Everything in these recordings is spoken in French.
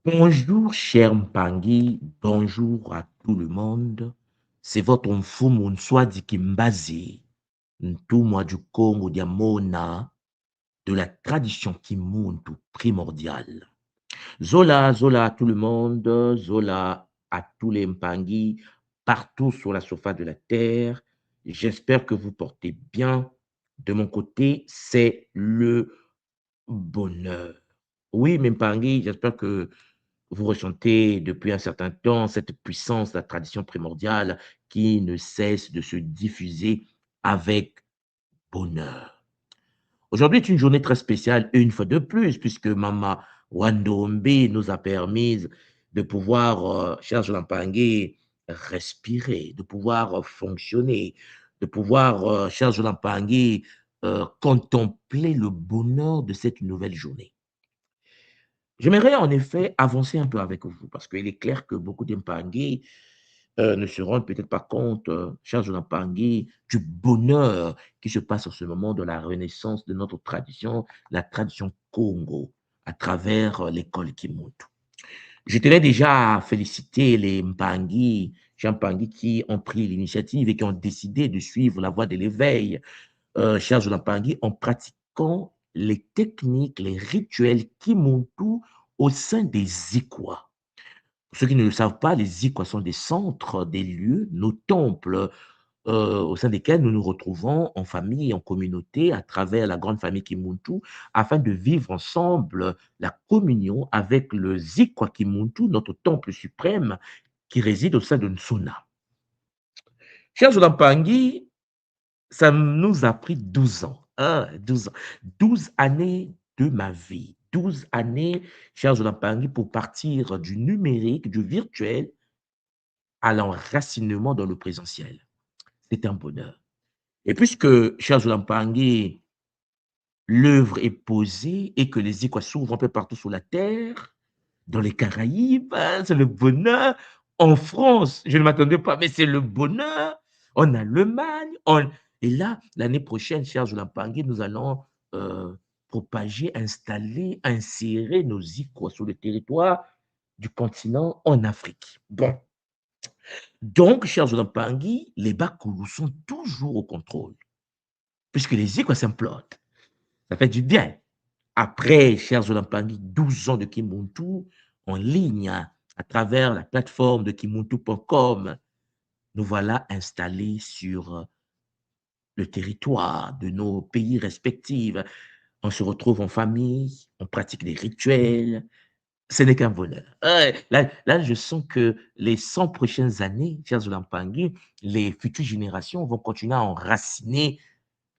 Bonjour, cher Mpangi, bonjour à tout le monde. C'est votre mfumu Nswadi Kimbazi, Ntumwa du Congo Diamona, de la tradition Kimuntu primordiale. Zola, Zola à tout le monde, Zola à tous les Mpangi, partout sur la surface de la terre. J'espère que vous portez bien. De mon côté, c'est le bonheur. Oui, Mpangi, j'espère que vous ressentez depuis un certain temps cette puissance, la tradition primordiale qui ne cesse de se diffuser avec bonheur. Aujourd'hui est une journée très spéciale, une fois de plus, puisque Mama Wandombe nous a permis de pouvoir, cher Jolampangue, respirer, de pouvoir fonctionner, de pouvoir, cher Jolampangue, contempler le bonheur de cette nouvelle journée. J'aimerais en effet avancer un peu avec vous parce qu'il est clair que beaucoup d'Empangais ne se rendent peut-être pas compte, chers Empangais, du bonheur qui se passe en ce moment de la renaissance de notre tradition, la tradition Congo, à travers l'école Kimuntu. Je tenais déjà à féliciter les Mpangi, Jean Mpangi, qui ont pris l'initiative et qui ont décidé de suivre la voie de l'éveil, chers Mpangi, en pratiquant les techniques, les rituels Kimuntu au sein des Ikwa. Pour ceux qui ne le savent pas, les Ikwa sont des centres, des lieux, nos temples, au sein desquels nous nous retrouvons en famille, en communauté, à travers la grande famille Kimuntu, afin de vivre ensemble la communion avec le Zikwa Kimuntu, notre temple suprême, qui réside au sein de Nsuna. Chers Olampangi, ça nous a pris 12 ans, hein, 12 ans, 12 années de ma vie, 12 années, chers Olampangi, pour partir du numérique, du virtuel, à l'enracinement dans le présentiel. C'est un bonheur. Et puisque, chers Olampangi, l'œuvre est posée et que les écoles s'ouvrent un peu partout sur la terre, dans les Caraïbes, hein, c'est le bonheur. En France, je ne m'attendais pas, mais c'est le bonheur. En Allemagne, et là, l'année prochaine, cher Jolampangue, nous allons propager, installer, insérer nos ICO sur le territoire du continent en Afrique. Bon, donc, cher Jolampangue, les Bakoulous sont toujours au contrôle, puisque les ICO s'implodent. Ça fait du bien. Après, chers Olampangui, 12 ans de Kimuntu en ligne à travers la plateforme de kimuntu.com, nous voilà installés sur le territoire de nos pays respectifs. On se retrouve en famille, on pratique des rituels. Ce n'est qu'un bonheur. Là, je sens que les 100 prochaines années, chers Olampangui, les futures générations vont continuer à enraciner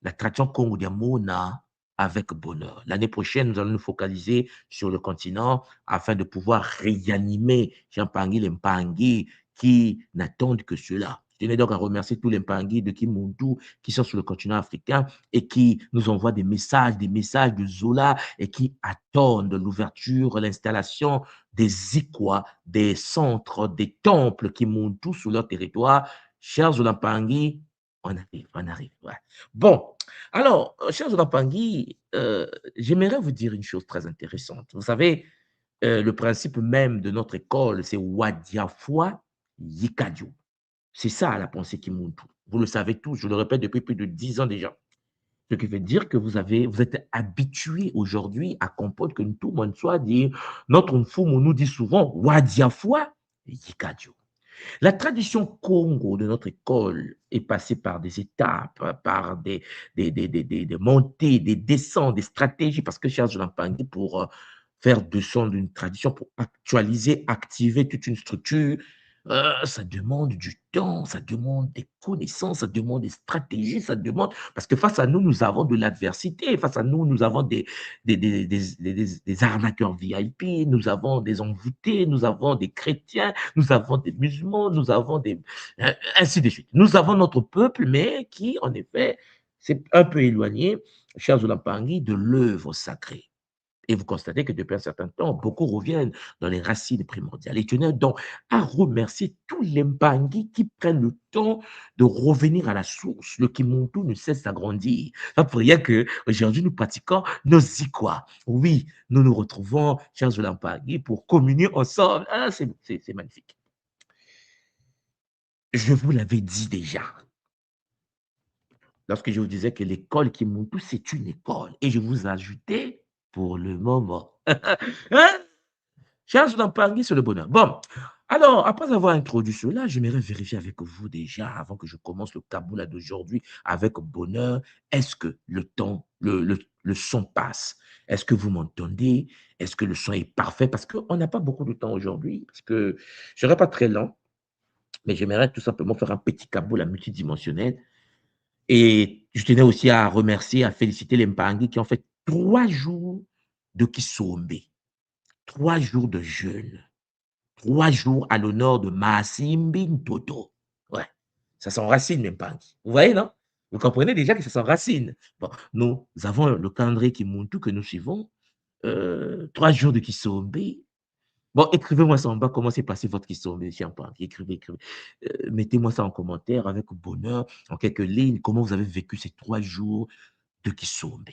la tradition Congo Diamona avec bonheur. L'année prochaine, nous allons nous focaliser sur le continent afin de pouvoir réanimer Jean-Pangui les Mpangui qui n'attendent que cela. Je tenais donc à remercier tous les Mpangui de Kimuntu qui sont sur le continent africain et qui nous envoient des messages de Zola et qui attendent l'ouverture, l'installation des Ikwa, des centres, des temples Kimuntu sur leur territoire. Chers Zolampangi, on arrive, on arrive. Ouais. Bon, alors, cher Zolapangui, j'aimerais vous dire une chose très intéressante. Vous savez, le principe même de notre école, c'est Wadiafwa Yikadio. C'est ça la pensée qui monte. Vous le savez tous, je le répète depuis plus de 10 ans déjà. Ce qui veut dire que vous êtes habitué aujourd'hui à comprendre que tout le monde soit dit, notre Mfumu nous dit souvent Wadiafwa Yikadio. La tradition Congo de notre école est passée par des étapes, par des montées, des descentes, des stratégies, parce que cher Jolampangi, pour faire descendre une tradition, pour actualiser, activer toute une structure, ça demande du temps, ça demande des connaissances, ça demande des stratégies, ça demande... Parce que face à nous, nous avons de l'adversité, face à nous, nous avons des arnaqueurs VIP, nous avons des envoûtés, nous avons des chrétiens, nous avons des musulmans, nous avons des... ainsi de suite. Nous avons notre peuple, mais qui, en effet, s'est un peu éloigné, cher Zolapangi, de l'œuvre sacrée. Et vous constatez que depuis un certain temps, beaucoup reviennent dans les racines primordiales. Et je tenais donc à remercier tous les Mbangi qui prennent le temps de revenir à la source. Le Kimuntu ne cesse d'agrandir. Pas pour rien qu'aujourd'hui, nous pratiquons nos Zikwa. Oui, nous nous retrouvons, chers Mbangi, pour communier ensemble. Ah, c'est magnifique. Je vous l'avais dit déjà, lorsque je vous disais que l'école Kimuntu, c'est une école. Et je vous ajoutais pour le moment. Hein? Charge d'empargner sur le bonheur. Bon, alors, après avoir introduit cela, j'aimerais vérifier avec vous déjà, avant que je commence le Kaboula d'aujourd'hui avec bonheur, est-ce que le temps, le son passe? Est-ce que vous m'entendez? Est-ce que le son est parfait? Parce qu'on n'a pas beaucoup de temps aujourd'hui, parce que je ne serai pas très lent, mais j'aimerais tout simplement faire un petit Kaboula multidimensionnel. Et je tenais aussi à remercier, à féliciter les Mpangi qui ont fait 3 jours de Kisombe, 3 jours de jeûne. 3 jours à l'honneur de Massimbi Toto. Ouais, ça s'enracine même pas. Vous voyez, non? Vous comprenez déjà que ça s'enracine. Bon, nous avons le calendrier Kimuntu que nous suivons. 3 jours de Kisombe. Bon, écrivez-moi ça en bas, comment s'est passé votre Kisombe, Champagne. Écrivez, écrivez. Mettez-moi ça en commentaire avec bonheur, en quelques lignes, comment vous avez vécu ces 3 jours de Kisombe.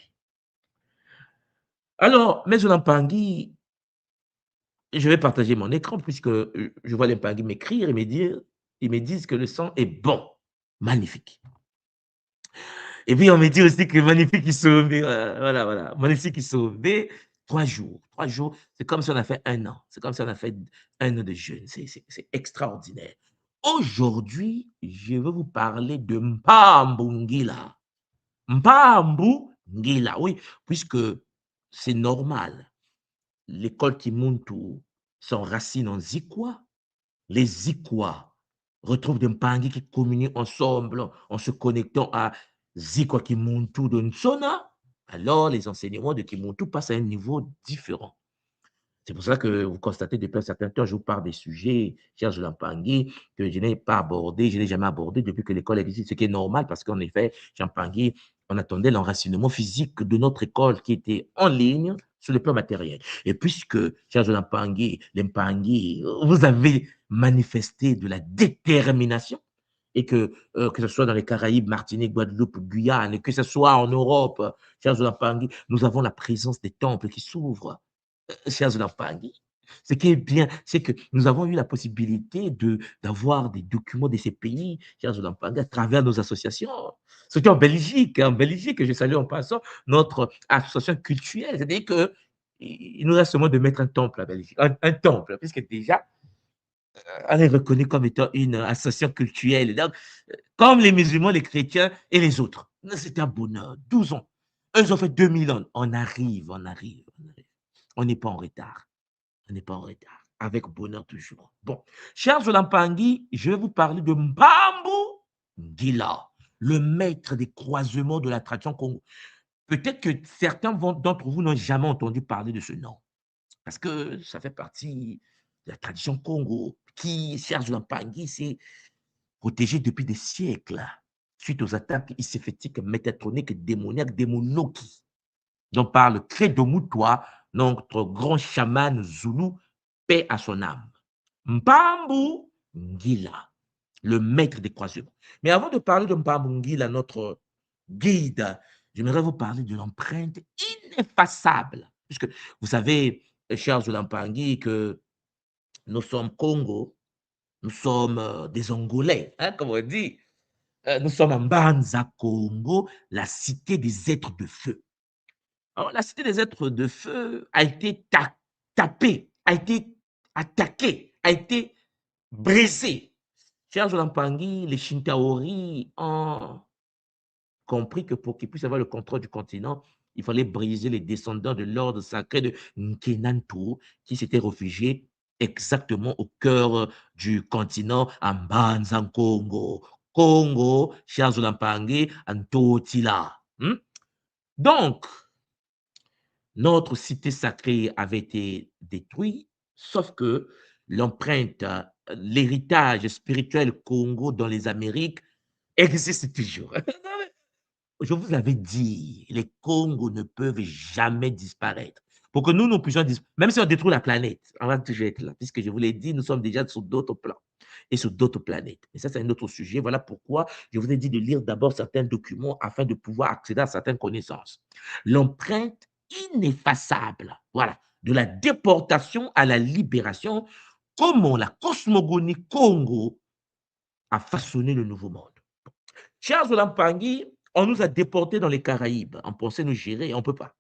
Alors, mes Olampangi, je vais partager mon écran puisque je vois les Pagui m'écrire et ils me disent que le son est bon, magnifique. Et puis on me dit aussi que magnifique ils sont sauvés, voilà, voilà, magnifique ils sont sauvés. 3 jours, 3 jours, c'est comme si on a fait un an, c'est comme si on a fait un an de jeûne, c'est extraordinaire. Aujourd'hui, je vais vous parler de Mpambungila. Mpambungila, oui, puisque c'est normal. L'école Kimuntu s'enracine en Zikwa. Les Zikwa retrouvent des Mpangi qui communient ensemble en se connectant à Zikwa Kimuntu de Nsona. Alors, les enseignements de Kimuntu passent à un niveau différent. C'est pour ça que vous constatez depuis un certain temps, je vous parle des sujets, cher Jean-Pangui, que je n'ai pas abordé, je n'ai jamais abordé depuis que l'école existe, ce qui est normal parce qu'en effet, Jean-Pangui, on attendait l'enracinement physique de notre école qui était en ligne sur le plan matériel. Et puisque, cher Jean-Pangui, l'Empangui, vous avez manifesté de la détermination et que ce soit dans les Caraïbes, Martinique, Guadeloupe, Guyane, et que ce soit en Europe, cher Jean-Pangui, nous avons la présence des temples qui s'ouvrent chers Lampagui. Ce qui est bien, c'est que nous avons eu la possibilité d'avoir des documents de ces pays, chers Lampagui, à travers nos associations. Surtout en Belgique, je salue en passant notre association culturelle. C'est-à-dire qu'il nous reste seulement de mettre un temple à Belgique, un temple, puisque déjà, on est reconnu comme étant une association culturelle. Donc, comme les musulmans, les chrétiens et les autres. C'est un bonheur. 12 ans. Eux, ils ont fait 2000 ans. On arrive, on arrive, on arrive. On n'est pas en retard. On n'est pas en retard. Avec bonheur toujours. Bon, chers Olampangui, je vais vous parler de Mbambu Ngila, le maître des croisements de la tradition Congo. Peut-être que certains d'entre vous n'ont jamais entendu parler de ce nom, parce que ça fait partie de la tradition Congo, qui, chers Olampangui, s'est protégé depuis des siècles suite aux attaques iséphétiques, métatroniques, démoniaques, démonoki, dont parle Credo Mutwa, notre grand chaman zoulou, paix à son âme. Mpambu Ngila, le maître des croisements. Mais avant de parler de Mpambu Ngila, notre guide, j'aimerais vous parler de l'empreinte ineffaçable. Puisque vous savez, chers Olampangi, que nous sommes Congo, nous sommes des Angolais, hein, comme on dit. Nous sommes en Banza Congo, la cité des êtres de feu. Alors, la cité des êtres de feu a été tapée, a été attaquée, a été brisée. Chers Olampangui, les Shintaori ont compris que pour qu'ils puissent avoir le contrôle du continent, il fallait briser les descendants de l'ordre sacré de Nkenantu qui s'étaient réfugiés exactement au cœur du continent en Banzan Congo. Congo, chers Olampangui, en Totila. Donc, notre cité sacrée avait été détruite, sauf que l'empreinte, l'héritage spirituel Congo dans les Amériques existe toujours. Je vous l'avais dit, les Congos ne peuvent jamais disparaître. pour que nous puissions, même si on détruit la planète, on va toujours être là, puisque je vous l'ai dit, nous sommes déjà sur d'autres plans et sur d'autres planètes. Et ça, c'est un autre sujet. Voilà pourquoi je vous ai dit de lire d'abord certains documents afin de pouvoir accéder à certaines connaissances. L'empreinte ineffaçable, voilà, de la déportation à la libération, comment la cosmogonie Congo a façonné le nouveau monde. Charles Olampangui, on nous a déportés dans les Caraïbes. On pensait nous gérer et on ne peut pas,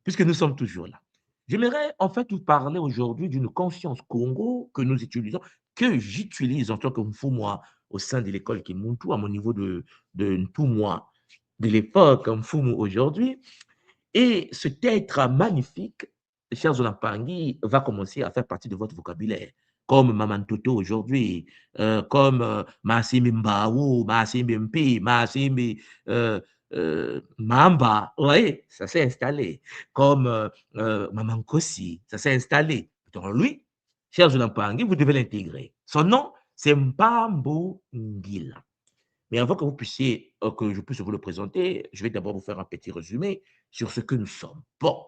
puisque nous sommes toujours là. J'aimerais en fait vous parler aujourd'hui d'une conscience Congo que nous utilisons, que j'utilise en tant que Mfumwa au sein de l'école Kimuntu, à mon niveau de Mfumwa de l'époque, Mfumu aujourd'hui. Et cet être magnifique, cher Zolampangi, va commencer à faire partie de votre vocabulaire, comme Maman Toto aujourd'hui, comme Maasimi Mbao, Maasimi Mpi, Maasimi Mamba, vous voyez, ça s'est installé, comme Maman Kossi, ça s'est installé. Donc lui, cher Zolampangi, vous devez l'intégrer. Son nom, c'est Mbambo Ngila. Mais avant que vous puissiez, que je puisse vous le présenter, je vais d'abord vous faire un petit résumé sur ce que nous sommes. Bon,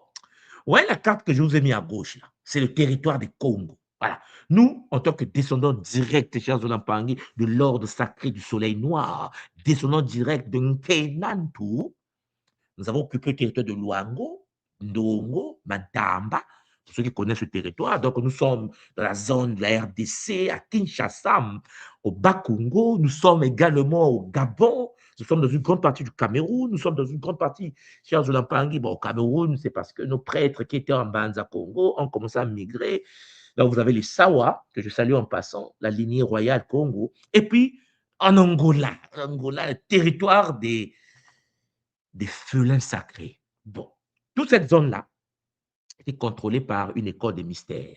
ouais, la carte que je vous ai mis à gauche, là, c'est le territoire du Congo. Voilà. Nous, en tant que descendants directs, chers Olampangi, de l'ordre sacré du soleil noir, descendants directs de Nkenantu, nous avons occupé le territoire de Luango, Ndongo, Matamba, pour ceux qui connaissent ce territoire. Donc, nous sommes dans la zone de la RDC, à Kinshasa, au Bas-Congo. Nous sommes également au Gabon. Nous sommes dans une grande partie du Cameroun. Nous sommes dans une grande partie, chers Olampangi, bon, au Cameroun, c'est parce que nos prêtres qui étaient en Banza Congo ont commencé à migrer. Donc, vous avez les Sawa, que je salue en passant, la lignée royale Congo. Et puis, en Angola, le territoire des félins sacrés. Bon, toute cette zone-là était contrôlée par une école des mystères.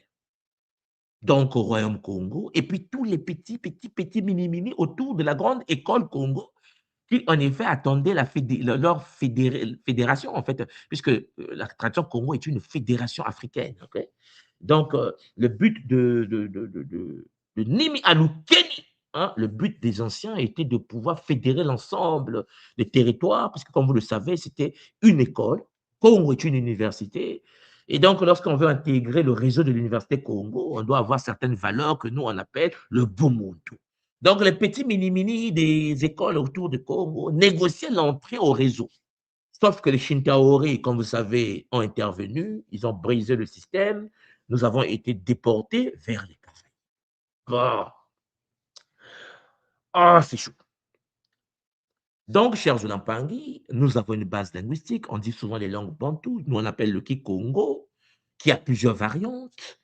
Donc, au Royaume Congo, et puis tous les petits, mini autour de la grande école Congo, qui en effet attendaient leur fédération, en fait, puisque la tradition Congo est une fédération africaine. Okay? Donc, le but de Nimi Anoukeni, hein, le but des anciens était de pouvoir fédérer l'ensemble des territoires, puisque comme vous le savez, c'était une école. Congo est une université. Et donc, lorsqu'on veut intégrer le réseau de l'université Congo, on doit avoir certaines valeurs que nous, on appelle le Bumuntu. Donc, les petits mini-mini des écoles autour de Congo négociaient l'entrée au réseau. Sauf que les Shintaori, comme vous savez, ont intervenu, ils ont brisé le système, nous avons été déportés vers les Caraïbes. Bon. Ah, c'est chaud. Donc, chers Olampangi, nous avons une base linguistique, on dit souvent les langues bantoues, nous on appelle le Kikongo, qui a plusieurs variantes.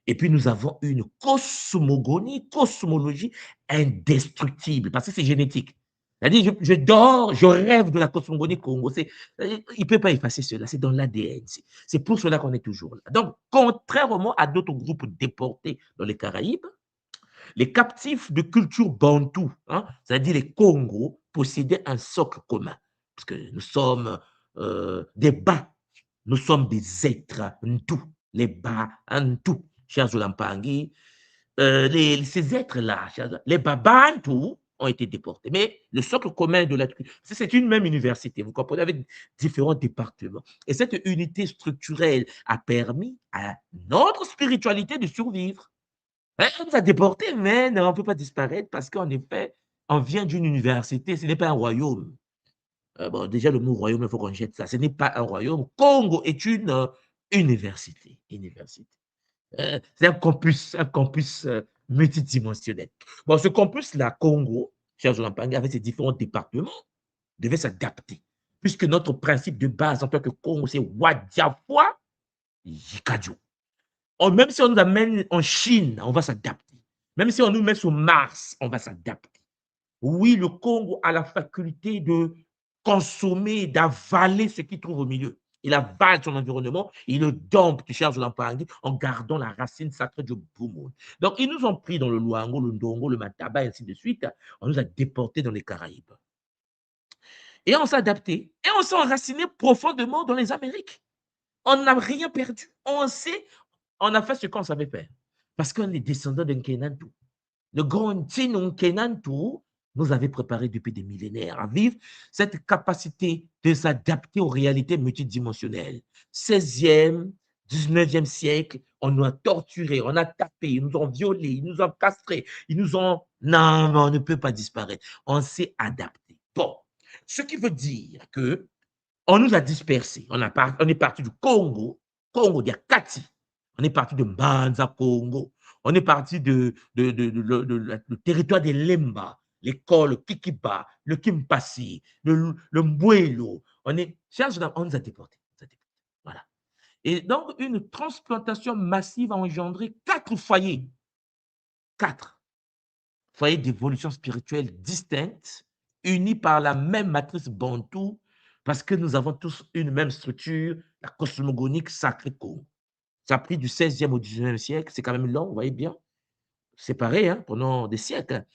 Et puis, nous avons une cosmologie indestructible, parce que c'est génétique. C'est-à-dire, je dors, je rêve de la cosmogonie Congo. Il ne peut pas effacer cela, c'est dans l'ADN. C'est pour cela qu'on est toujours là. Donc, contrairement à d'autres groupes déportés dans les Caraïbes, les captifs de culture bantou, hein, c'est-à-dire les Congos, possédaient un socle commun. Parce que nous sommes des bas, nous sommes des êtres tout, les bas en tout, chers Olampangi. Ces êtres-là, les Babantou, ont été déportés. Mais le socle commun de l'être, c'est une même université, vous comprenez, avec différents départements. Et cette unité structurelle a permis à notre spiritualité de survivre. On nous a déportés, mais on ne peut pas disparaître parce qu'en effet, on vient d'une université, ce n'est pas un royaume. Bon, déjà, le mot royaume, il faut qu'on jette ça. Ce n'est pas un royaume. Congo est une université. C'est un campus multidimensionnel. Bon, ce campus-là, Congo, cher Jolampangi, avec ses différents départements, devait s'adapter. Puisque notre principe de base en tant que Congo, c'est Wadiafwa Yikadio. Même si on nous amène en Chine, on va s'adapter. Même si on nous met sur Mars, on va s'adapter. Oui, le Congo a la faculté de consommer, d'avaler ce qu'il trouve au milieu. Il avale son environnement, il le dompte, cher Zolampangi, en gardant la racine sacrée du Boumoun. Donc, ils nous ont pris dans le Luango, le Ndongo, le Mataba, et ainsi de suite. On nous a déportés dans les Caraïbes. Et on s'est adapté. Et on s'est enraciné profondément dans les Amériques. On n'a rien perdu. On a fait ce qu'on savait faire. Parce qu'on est descendant d'un Kenantu. Le grand Tsinung Kenantu nous avait préparé depuis des millénaires à vivre cette capacité de s'adapter aux réalités multidimensionnelles. 16e, 19e siècle, on nous a torturés, on a tapé, ils nous ont violés, ils nous ont castrés, ils nous ont... Non, mais on ne peut pas disparaître. On s'est adapté. Bon, ce qui veut dire que on nous a dispersés. On est parti du Congo, Congo d'Yakati. On est parti de Mbanza, Congo. On est parti le territoire des Lemba, l'école, le Kikiba, le Kimpasi, le Mbwelo. On nous a déportés. Voilà. Et donc, une transplantation massive a engendré 4 foyers. 4 foyers d'évolution spirituelle distinctes, unis par la même matrice bantou, parce que nous avons tous une même structure, la cosmogonique sacrée Congo. Ça a pris du 16e au 19e siècle, c'est quand même long, vous voyez bien, séparé hein, pendant des siècles. Hein.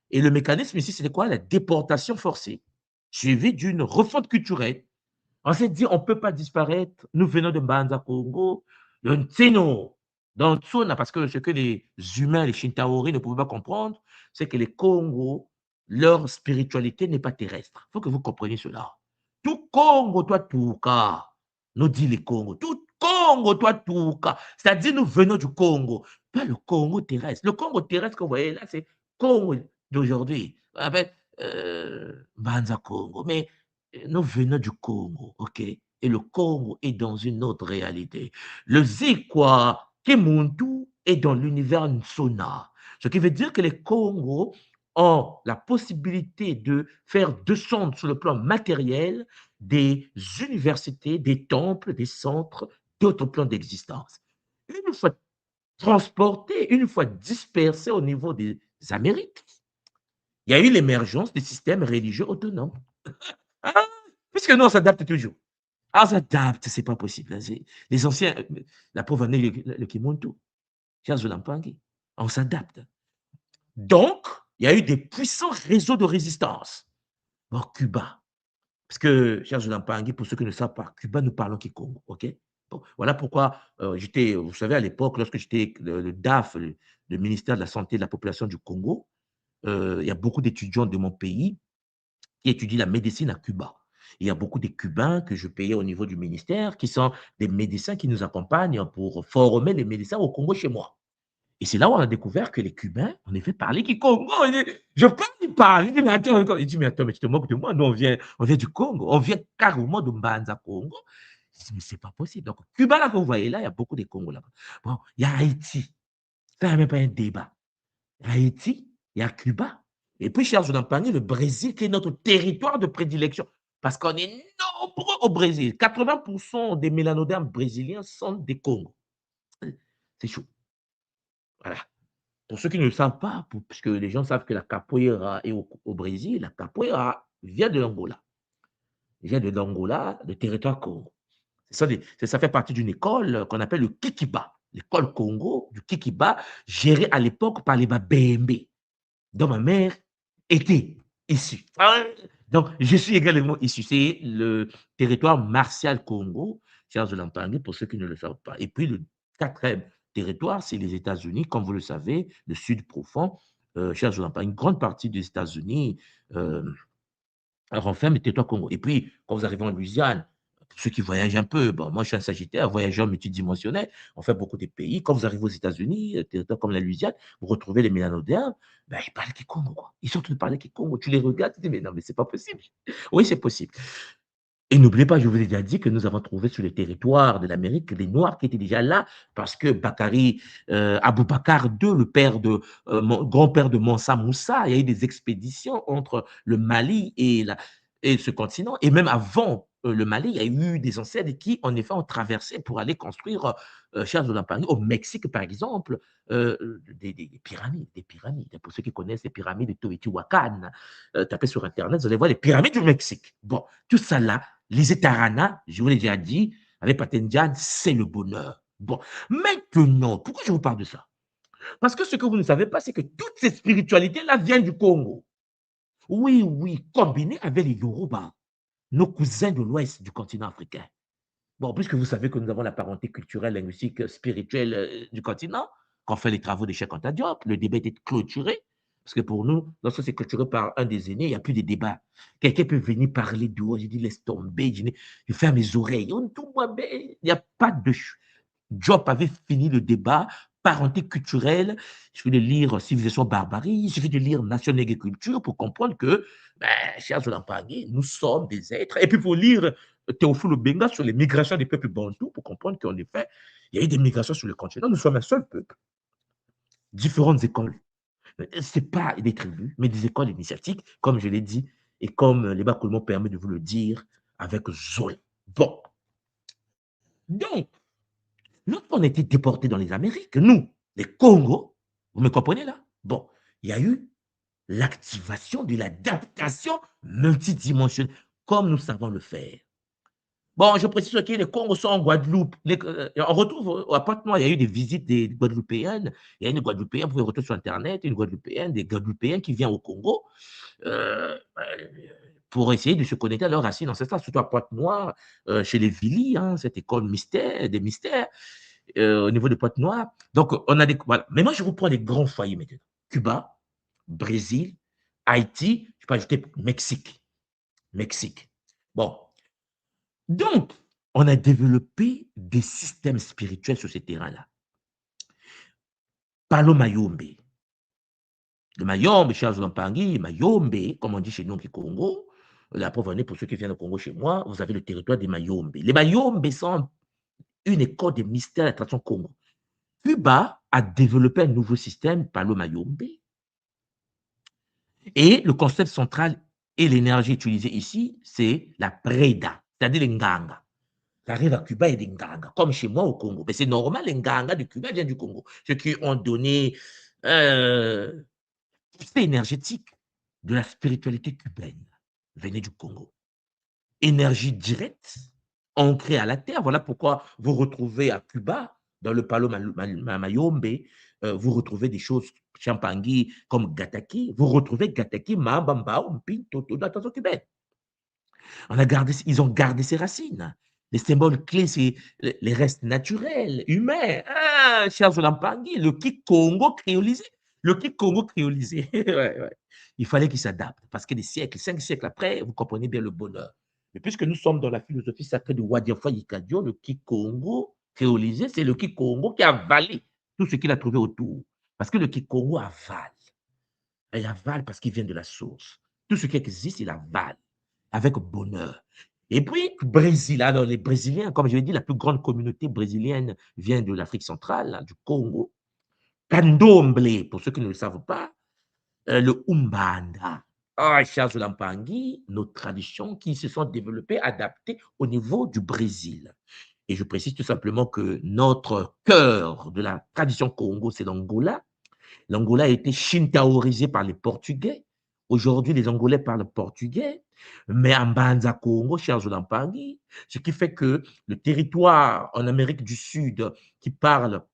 Et le mécanisme ici, c'était quoi? La déportation forcée, suivie d'une refonte culturelle. On s'est dit, on ne peut pas disparaître. Nous venons de Mbanza Congo, de Ntseno, dans Tsona, parce que ce que les humains, les Shintaori ne pouvaient pas comprendre, c'est que les Congos, leur spiritualité n'est pas terrestre. Il faut que vous compreniez cela. Tout Congo, toi, Touka, nous dit les Congos. Tout Congo, toi, Touka. C'est-à-dire, nous venons du Congo, pas le Congo terrestre. Le Congo terrestre que vous voyez là, c'est Congo d'aujourd'hui, avec Mbanza Congo. Mais nous venons du Congo, ok? Et le Congo est dans une autre réalité. Le Zikwa Kimuntu est dans l'univers Nsona. Ce qui veut dire que les Congos ont la possibilité de faire descendre sur le plan matériel des universités, des temples, des centres, d'autres plans d'existence. Une fois transportés, une fois dispersés au niveau des Amériques, il y a eu l'émergence des systèmes religieux autonomes. Ah, puisque nous, on s'adapte toujours. Ah, on s'adapte, c'est pas possible. Les anciens, la pauvre année, le Kimuntu, Charles Lampangi, on s'adapte. Donc, il y a eu des puissants réseaux de résistance. Bon, Cuba, parce que, Charles Lampangi, pour ceux qui ne savent pas, Cuba, nous parlons Kikongo, ok? Bon, voilà pourquoi j'étais, vous savez, à l'époque, lorsque j'étais le DAF, le ministère de la Santé et de la Population du Congo, il y a beaucoup d'étudiants de mon pays qui étudient la médecine à Cuba. Il y a beaucoup de Cubains que je payais au niveau du ministère qui sont des médecins qui nous accompagnent pour former les médecins au Congo chez moi. Et c'est là où on a découvert que les Cubains, on avait parlé qui Congo. Je parle, il parle. Il dit, mais attends, mais tu te moques de moi. Nous, on vient du Congo. On vient carrément de Mbanza, Congo. Je dis, mais c'est pas possible. Donc, Cuba, là, que vous voyez là, il y a beaucoup de Congos là-bas. Bon, il y a Haïti. Ça n'est même pas un débat. Haïti, il y a Cuba. Et puis, cher Jonathan, le Brésil, qui est notre territoire de prédilection. Parce qu'on est nombreux au Brésil. 80% des mélanodermes brésiliens sont des Congos. C'est chaud. Voilà. Pour ceux qui ne le savent pas, puisque les gens savent que la capoeira est au Brésil, la capoeira vient de l'Angola. Vient de l'Angola, le territoire Congo. Ça fait partie d'une école qu'on appelle le Kikiba, l'école Congo du Kikiba, gérée à l'époque par les Babembe, dont ma mère était issue. Donc, je suis également issu. C'est le territoire martial Congo, Charles de Lampangé, pour ceux qui ne le savent pas. Et puis, le quatrième territoire, c'est les États-Unis, comme vous le savez, le sud profond, Charles de Lampangé, une grande partie des États-Unis renferme le territoire Congo. Et puis, quand vous arrivez en Louisiane, pour ceux qui voyagent un peu, bon, moi je suis un Sagittaire, voyageur multidimensionnel, on fait beaucoup de pays. Quand vous arrivez aux États-Unis, territoire comme la Louisiane, vous retrouvez les Mélanodermes, ben, ils parlent Kikongo, quoi. Ils sont tous parler Kikongo. Tu les regardes, tu dis, mais non, mais c'est pas possible. Oui, c'est possible. Et n'oubliez pas, je vous ai déjà dit que nous avons trouvé sur le territoire de l'Amérique des Noirs qui étaient déjà là, parce que Bakari, Aboubakar II, le père de, grand-père de Mansa Moussa, il y a eu des expéditions entre le Mali et ce continent. Et même avant le Mali, il y a eu des ancêtres qui, en effet, ont traversé pour aller construire, Charles de Paris, au Mexique, par exemple, des pyramides, des pyramides. Pour ceux qui connaissent les pyramides de Teotihuacan, tapez sur Internet, vous allez voir les pyramides du Mexique. Bon, tout ça là, les Etarana, je vous l'ai déjà dit, avec Patendian, c'est le bonheur. Bon, maintenant, pourquoi je vous parle de ça? Parce que ce que vous ne savez pas, c'est que toutes ces spiritualités-là viennent du Congo. Oui, oui, combinées avec les Yoruba, nos cousins de l'Ouest du continent africain. Bon, puisque vous savez que nous avons la parenté culturelle, linguistique, spirituelle du continent, qu'on fait les travaux de Cheikh Anta Diop, le débat était clôturé. Parce que pour nous, lorsque c'est clôturé par un des aînés, il n'y a plus de débat. Quelqu'un peut venir parler de haut, je dis laisse tomber, je ferme mes oreilles. Il n'y a pas de Job avait fini le débat, parenté culturelle. Il suffit de lire Civilisation Barbarie, il suffit de lire Nation et Culture pour comprendre que, ben, chers Olampagé, nous sommes des êtres. Et puis, pour lire Théophile Obenga sur les migrations des peuples bantous, pour comprendre qu'en effet, il y a eu des migrations sur le continent. Nous sommes un seul peuple. Différentes écoles. Ce n'est pas des tribus, mais des écoles initiatiques, comme je l'ai dit, et comme les Bakoulmon permet de vous le dire avec Zoé. Bon. Donc, lorsqu'on a été déportés dans les Amériques, nous, les Congos, vous me comprenez là? Bon, il y a eu l'activation de l'adaptation multidimensionnelle, comme nous savons le faire. Bon, je précise que les Congos sont en Guadeloupe. On retrouve à Pointe-Noire, il y a eu des visites des Guadeloupéennes. Il y a une Guadeloupéenne, vous pouvez retrouver sur Internet, une Guadeloupéenne, des Guadeloupéens qui viennent au Congo pour essayer de se connecter à leurs racines ancestrales, surtout à Pointe-Noire, chez les Vili, hein, cette école mystère, des mystères, au niveau de Pointe-Noire. Donc, on a des. Voilà. Mais moi, je vous prends les grands foyers maintenant. Cuba, Brésil, Haïti, je peux ajouter Mexique. Mexique. Bon. Donc, on a développé des systèmes spirituels sur ces terrains-là. Palo Mayombe. Le Mayombe, Charles Lampangui, Mayombe, comme on dit chez nous au Congo. La preuve en est, pour ceux qui viennent au Congo chez moi, vous avez le territoire des Mayombe. Les Mayombe sont une école de mystère de la tradition Congo. Cuba a développé un nouveau système, Palo Mayombe, et le concept central et l'énergie utilisée ici, c'est la preda, c'est-à-dire les nganga. Ça arrive à Cuba et des nganga, comme chez moi au Congo. Mais c'est normal, les nganga de Cuba viennent du Congo. Ceux qui ont donné l'aspect énergétique de la spiritualité cubaine venait du Congo. Énergie directe, ancrée à la terre. Voilà pourquoi vous retrouvez à Cuba, dans le Palo Mayombe, vous retrouvez des choses champangui comme Gataki. Vous retrouvez Gataki, Mambamba, Mpinto, dans la tradition cubaine. Ils ont gardé ses racines. Les symboles clés, c'est les restes naturels, humains. Ah, Charles Lampangui, le Kikongo créolisé. Le Kikongo créolisé. Ouais, ouais. Il fallait qu'il s'adapte parce que des siècles, 5 siècles après, vous comprenez bien le bonheur. Mais puisque nous sommes dans la philosophie sacrée de Wadiafa Yikadio, le Kikongo créolisé, c'est le Kikongo qui a avalé tout ce qu'il a trouvé autour. Parce que le Kikongo avale. Il avale parce qu'il vient de la source. Tout ce qui existe, il avale avec bonheur. Et puis, Brésil, alors les Brésiliens, comme je l'ai dit, la plus grande communauté brésilienne vient de l'Afrique centrale, du Congo. Candomblé, pour ceux qui ne le savent pas, le Umbanda. Ah, Charles Lampangui, nos traditions qui se sont développées, adaptées au niveau du Brésil. Et je précise tout simplement que notre cœur de la tradition Congo, c'est l'Angola. L'Angola a été shintaorisé par les Portugais. Aujourd'hui, les Angolais parlent portugais, mais en Banza Congo, cher Zolampangui, ce qui fait que le territoire en Amérique du Sud qui parle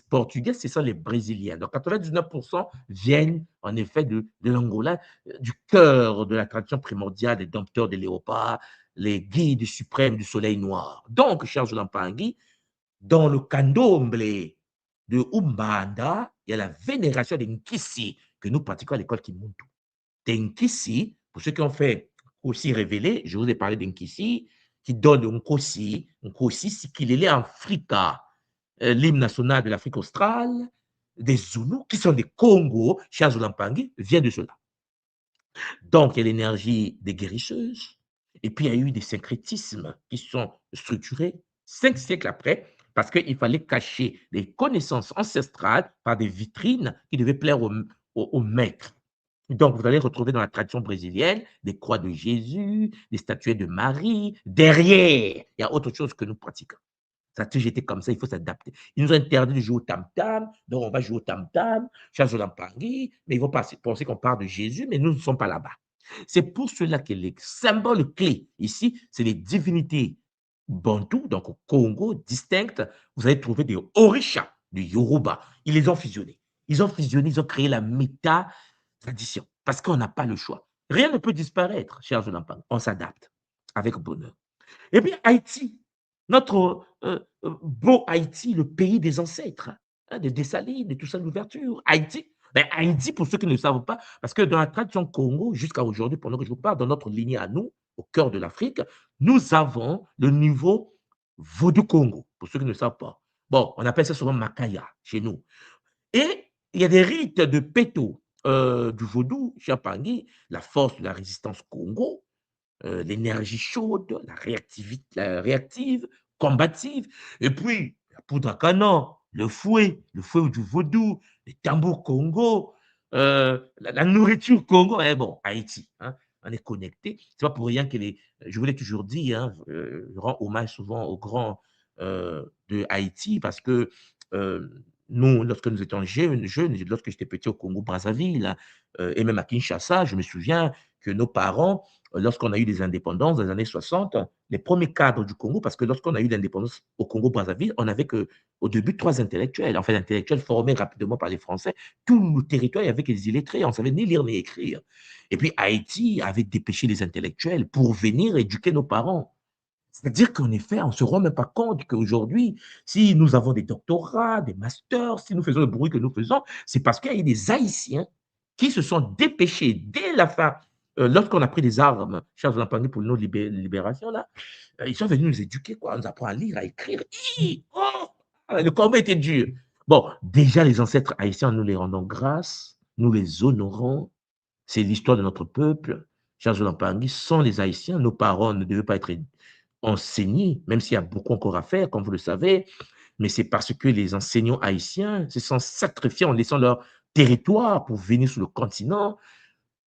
portugais, ce sont les Brésiliens. Donc, 99% viennent en effet de l'Angola, du cœur de la tradition primordiale des dompteurs des léopards, les guides suprêmes du soleil noir. Donc, cher Zolampangui, dans le candomblé de Umbanda, il y a la vénération des Nkisi que nous pratiquons à l'école Kimuntu. Des Nkisi, pour ceux qui ont fait aussi révélé, je vous ai parlé des Nkisi, qui donnent un Nkosi, c'est qu'il est en Africa, l'hymne national de l'Afrique australe, des Zoulous, qui sont des Congos, Charles Lampangi, vient de cela. Donc, il y a l'énergie des guérisseuses, et puis il y a eu des syncrétismes qui sont structurés 5 siècles après, parce qu'il fallait cacher les connaissances ancestrales par des vitrines qui devaient plaire aux maîtres. Donc, vous allez retrouver dans la tradition brésilienne des croix de Jésus, des statuettes de Marie. Derrière, il y a autre chose que nous pratiquons. Ça a toujours été comme ça, il faut s'adapter. Ils nous ont interdit de jouer au tam-tam, donc on va jouer au tam-tam, Charles Lampangui, mais ils vont penser qu'on parle de Jésus, mais nous ne sommes pas là-bas. C'est pour cela que les symboles clés ici, c'est les divinités bantoues, donc au Congo, distinctes. Vous allez trouver des orishas, du Yoruba. Ils les ont fusionnés. Ils ont fusionné, ils ont créé la méta-tradition, parce qu'on n'a pas le choix. Rien ne peut disparaître, cher Lampangui. On s'adapte avec bonheur. Et puis Haïti, notre beau Haïti, le pays des ancêtres, hein, de Dessalines, de tout ça, l'ouverture. Haïti, ben Haïti, pour ceux qui ne le savent pas, parce que dans la tradition Congo, jusqu'à aujourd'hui, pendant que je vous parle, dans notre lignée à nous, au cœur de l'Afrique, nous avons le niveau Vaudou Congo, pour ceux qui ne le savent pas. Bon, on appelle ça souvent Makaya chez nous. Et il y a des rites de Peto, du vaudou, Chiapangi, la force de la résistance Congo, l'énergie chaude, la réactive, combative, et puis la poudre à canon, le fouet du vaudou, les tambours Congo, la nourriture Congo. Et bon, Haïti, hein, on est connecté. C'est pas pour rien que je vous l'ai toujours dit, hein, je rends hommage souvent aux grands de Haïti parce que euh, nous, lorsque nous étions jeunes, lorsque j'étais petit au Congo-Brazzaville, hein, et même à Kinshasa, je me souviens que nos parents lorsqu'on a eu des indépendances dans les années 60, les premiers cadres du Congo, parce que lorsqu'on a eu l'indépendance au Congo-Brazzaville, on n'avait qu'au début 3 intellectuels, en fait, intellectuels formés rapidement par les Français. Tout le territoire, il n'y avait que des illettrés, on ne savait ni lire ni écrire. Et puis Haïti avait dépêché les intellectuels pour venir éduquer nos parents. C'est-à-dire qu'en effet, on ne se rend même pas compte qu'aujourd'hui, si nous avons des doctorats, des masters, si nous faisons le bruit que nous faisons, c'est parce qu'il y a eu des Haïtiens qui se sont dépêchés dès la fin, lorsqu'on a pris des armes, Charles Lampangé pour nos libérations, là, ils sont venus nous éduquer, quoi. On nous apprend à lire, à écrire. Oh, le combat était dur. Bon, déjà, les ancêtres haïtiens, nous les rendons grâce, nous les honorons. C'est l'histoire de notre peuple. Charles Lampangé, sans les Haïtiens, nos parents ne devaient pas être enseignés, même s'il y a beaucoup encore à faire, comme vous le savez, mais c'est parce que les enseignants haïtiens se sont sacrifiés en laissant leur territoire pour venir sur le continent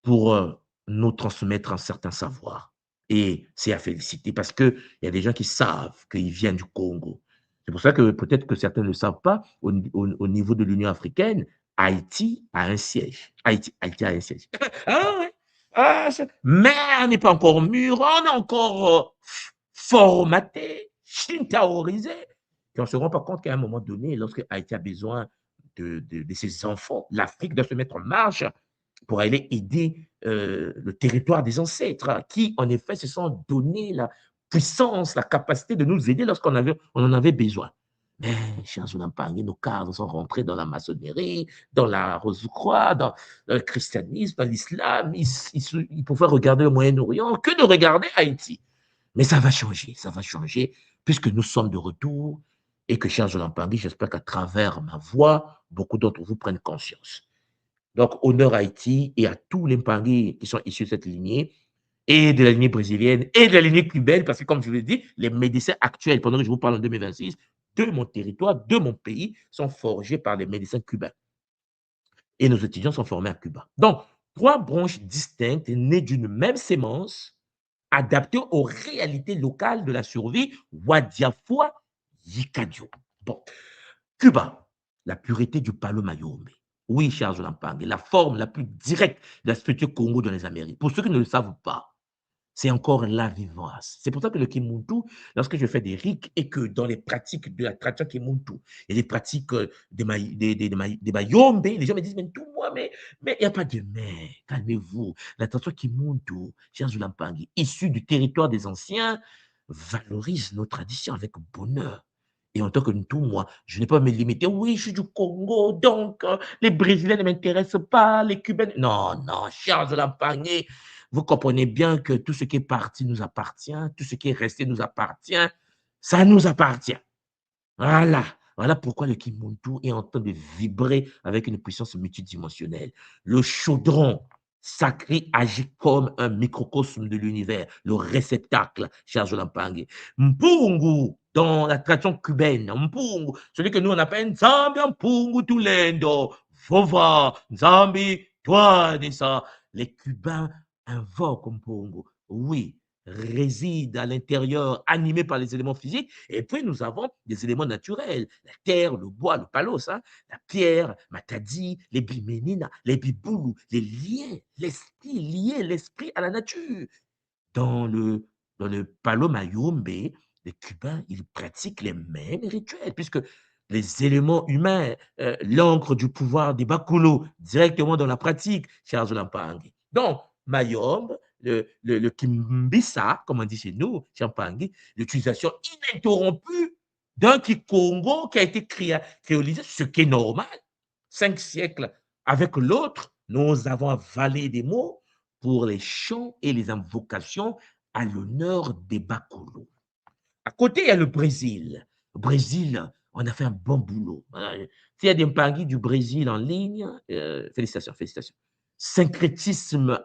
pour nous transmettre un certain savoir. Et c'est à féliciter parce qu'il y a des gens qui savent qu'ils viennent du Congo. C'est pour ça que peut-être que certains ne le savent pas, au niveau de l'Union africaine, Haïti a un siège. Haïti a un siège. Ah ouais. Ah, mais on n'est pas encore mûr, on est encore formaté, shintaorisé. Et on ne se rend pas compte qu'à un moment donné, lorsque Haïti a besoin de ses enfants, l'Afrique doit se mettre en marche pour aller aider le territoire des ancêtres, hein, qui, en effet, se sont donné la puissance, la capacité de nous aider lorsqu'on on en avait besoin. Mais, chers Oulampangé, nos cadres sont rentrés dans la maçonnerie, dans la Rose-Croix, dans le christianisme, dans l'islam. Ils pouvaient regarder le Moyen-Orient que de regarder Haïti. Mais ça va changer, puisque nous sommes de retour et que, chers Oulampangé, j'espère qu'à travers ma voix, beaucoup d'entre vous prennent conscience. Donc, honneur à Haïti et à tous les Mpangui qui sont issus de cette lignée, et de la lignée brésilienne, et de la lignée cubaine, parce que, comme je vous l'ai dit, les médecins actuels, pendant que je vous parle en 2026, de mon territoire, de mon pays, sont forgés par les médecins cubains. Et nos étudiants sont formés à Cuba. Donc, 3 branches distinctes nées d'une même sémence, adaptées aux réalités locales de la survie, Wadiafua Yikadio. Bon, Cuba, la pureté du palo mayombe. Oui, Charles Lampang, la forme la plus directe de la structure Congo dans les Amériques. Pour ceux qui ne le savent pas, c'est encore la vivance. C'est pour ça que le Kimuntu, lorsque je fais des rites et que dans les pratiques de la tradition Kimuntu et les pratiques des Mayombe, les gens me disent, mais tout moi, mais il n'y a pas de mais, calmez-vous. La tradition Kimuntu, Charles Lampang, issue du territoire des anciens, valorise nos traditions avec bonheur. Et en tant que tout, moi, je n'ai pas à me limiter. Oui, je suis du Congo, donc les Brésiliens ne m'intéressent pas, les Cubains. Non, non, Charles Lampagné, vous comprenez bien que tout ce qui est parti nous appartient, tout ce qui est resté nous appartient, ça nous appartient. Voilà. Voilà pourquoi le Kimuntu est en train de vibrer avec une puissance multidimensionnelle. Le chaudron sacré agit comme un microcosme de l'univers, le réceptacle, cher Jolampangue. Mpungu, dans la tradition cubaine, Mpungu, celui que nous on appelle Nzambi Mpungu Tulendo, Vova, Nzambi, toi, ça. Les Cubains invoquent Mpungu. Oui, réside à l'intérieur, animé par les éléments physiques. Et puis, nous avons des éléments naturels, la terre, le bois, le palos, hein, la pierre, matadi, les biménina, les biboulous, les liens, l'esprit, lié l'esprit à la nature. Dans le, dans le palo mayombe, les Cubains, ils pratiquent les mêmes rituels, puisque les éléments humains, l'encre du pouvoir des Bakulo, directement dans la pratique, cher Zolampangi. Donc, Mayombe, le Kimbisa, comme on dit chez nous, Champangui, l'utilisation ininterrompue d'un Kikongo qui a été créolisé, ce qui est normal. 5 siècles avec l'autre, nous avons avalé des mots pour les chants et les invocations à l'honneur des Bakulo. À côté, il y a le Brésil. Brésil, On a fait un bon boulot. Voilà. S'il y a des Mpangui du Brésil en ligne, félicitations, félicitations. Syncrétisme,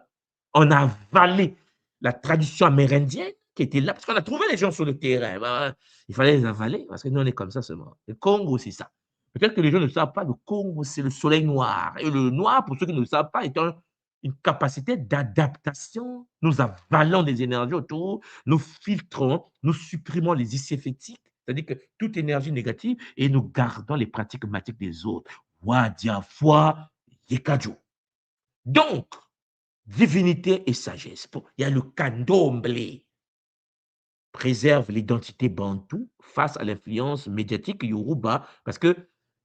on a avalé la tradition amérindienne qui était là, parce qu'on a trouvé les gens sur le terrain. Bah, il fallait les avaler, parce que nous, on est comme ça seulement. Le Congo, c'est ça. Peut-être que les gens ne savent pas, le Congo, c'est le soleil noir. Et le noir, pour ceux qui ne le savent pas, est une capacité d'adaptation. Nous avalons des énergies autour, nous filtrons, nous supprimons les essais fétiques, c'est-à-dire que toute énergie négative, et nous gardons les pratiques mathématiques des autres. Wadia, foi, yekadjo. Donc, divinité et sagesse. Il y a le candomblé, préserve l'identité bantou face à l'influence médiatique yoruba, parce que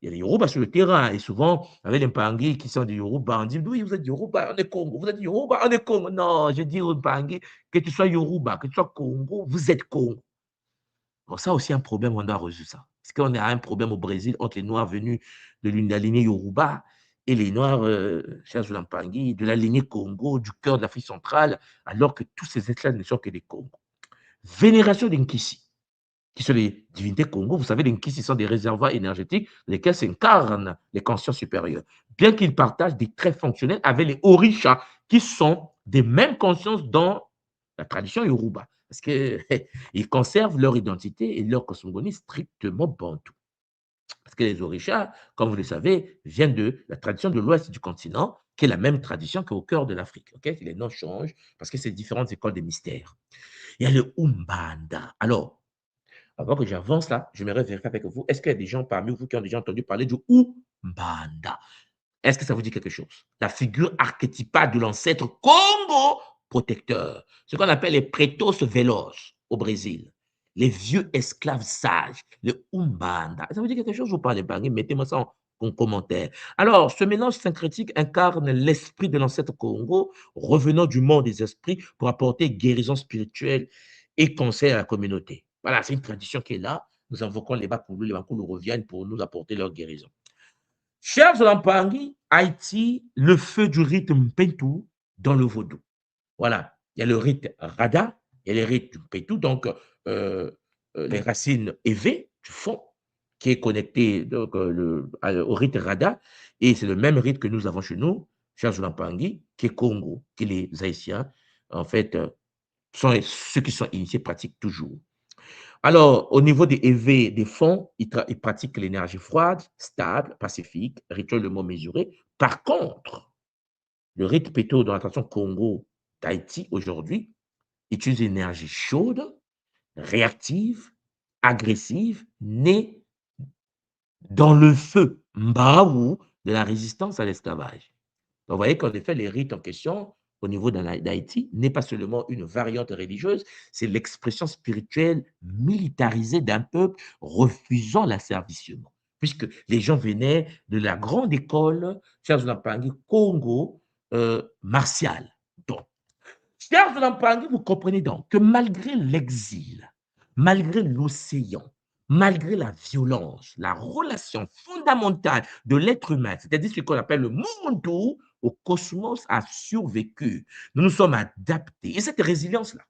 il y a les Yoruba sur le terrain, et souvent, avec les Mpangui qui sont des Yoruba, on dit, oui, vous êtes Yoruba, on est Congo, vous êtes Yoruba, on est Congo. Non, je dis aux Mpangui, que tu sois Yoruba, que tu sois Congo, vous êtes Congo. Bon, ça aussi, un problème, on doit résoudre ça. Parce qu'on a un problème au Brésil entre les Noirs venus de la lignée Yoruba et les Noirs, chers Mpangui, de la lignée Congo, du cœur de l'Afrique centrale, alors que tous ces êtres-là ne sont que des Congos. Vénération d'Inkisi, qui sont les divinités Congo. Vous savez, les Nkisi sont des réservoirs énergétiques dans lesquels s'incarnent les consciences supérieures. Bien qu'ils partagent des traits fonctionnels avec les Orishas, qui sont des mêmes consciences dans la tradition Yoruba. Parce qu'ils conservent leur identité et leur cosmogonie strictement bantou. Parce que les Orishas, comme vous le savez, viennent de la tradition de l'ouest du continent, qui est la même tradition qu'au cœur de l'Afrique. Okay? Les noms changent parce que c'est différentes écoles des mystères. Il y a le Umbanda. Alors, avant que j'avance là, j'aimerais vérifier avec vous, est-ce qu'il y a des gens parmi vous qui ont déjà entendu parler du Umbanda? Est-ce que ça vous dit quelque chose? La figure archétypale de l'ancêtre Congo protecteur, ce qu'on appelle les pretos veloz au Brésil, les vieux esclaves sages, le Umbanda. Ça vous dit quelque chose ou pas, les Bangui? Mettez-moi ça en commentaire. Alors, ce mélange syncrétique incarne l'esprit de l'ancêtre Congo, revenant du monde des esprits pour apporter guérison spirituelle et conseil à la communauté. Voilà, c'est une tradition qui est là. Nous invoquons les Bakoulou, les Bakoulou reviennent pour nous apporter leur guérison. Chers Lampangi, Haïti, le feu du rythme Pentou dans le vaudou. Voilà, il y a le rite Rada et le rite Pentou, donc les racines évé du fond, qui est connecté donc, au rite Rada, et c'est le même rite que nous avons chez nous, chers Lampangi, qui est Congo, que les Haïtiens, en fait, sont ceux qui sont initiés pratiquent toujours. Alors, au niveau des EV, des fonds, ils pratiquent l'énergie froide, stable, pacifique, rituellement mesuré. Par contre, le rite péto dans la tradition Congo d'Haïti aujourd'hui utilise une énergie chaude, réactive, agressive, née dans le feu, mbaou, de la résistance à l'esclavage. Donc, vous voyez qu'en effet, les rites en question, au niveau d'Haïti, n'est pas seulement une variante religieuse, c'est l'expression spirituelle militarisée d'un peuple refusant l'asservissement. Puisque les gens venaient de la grande école, chers Lampangi, Congo, martiale. Donc, chers Lampangi, vous comprenez donc que malgré l'exil, malgré l'océan, malgré la violence, la relation fondamentale de l'être humain, c'est-à-dire ce qu'on appelle le monde au cosmos, a survécu. Nous nous sommes adaptés. Et cette résilience-là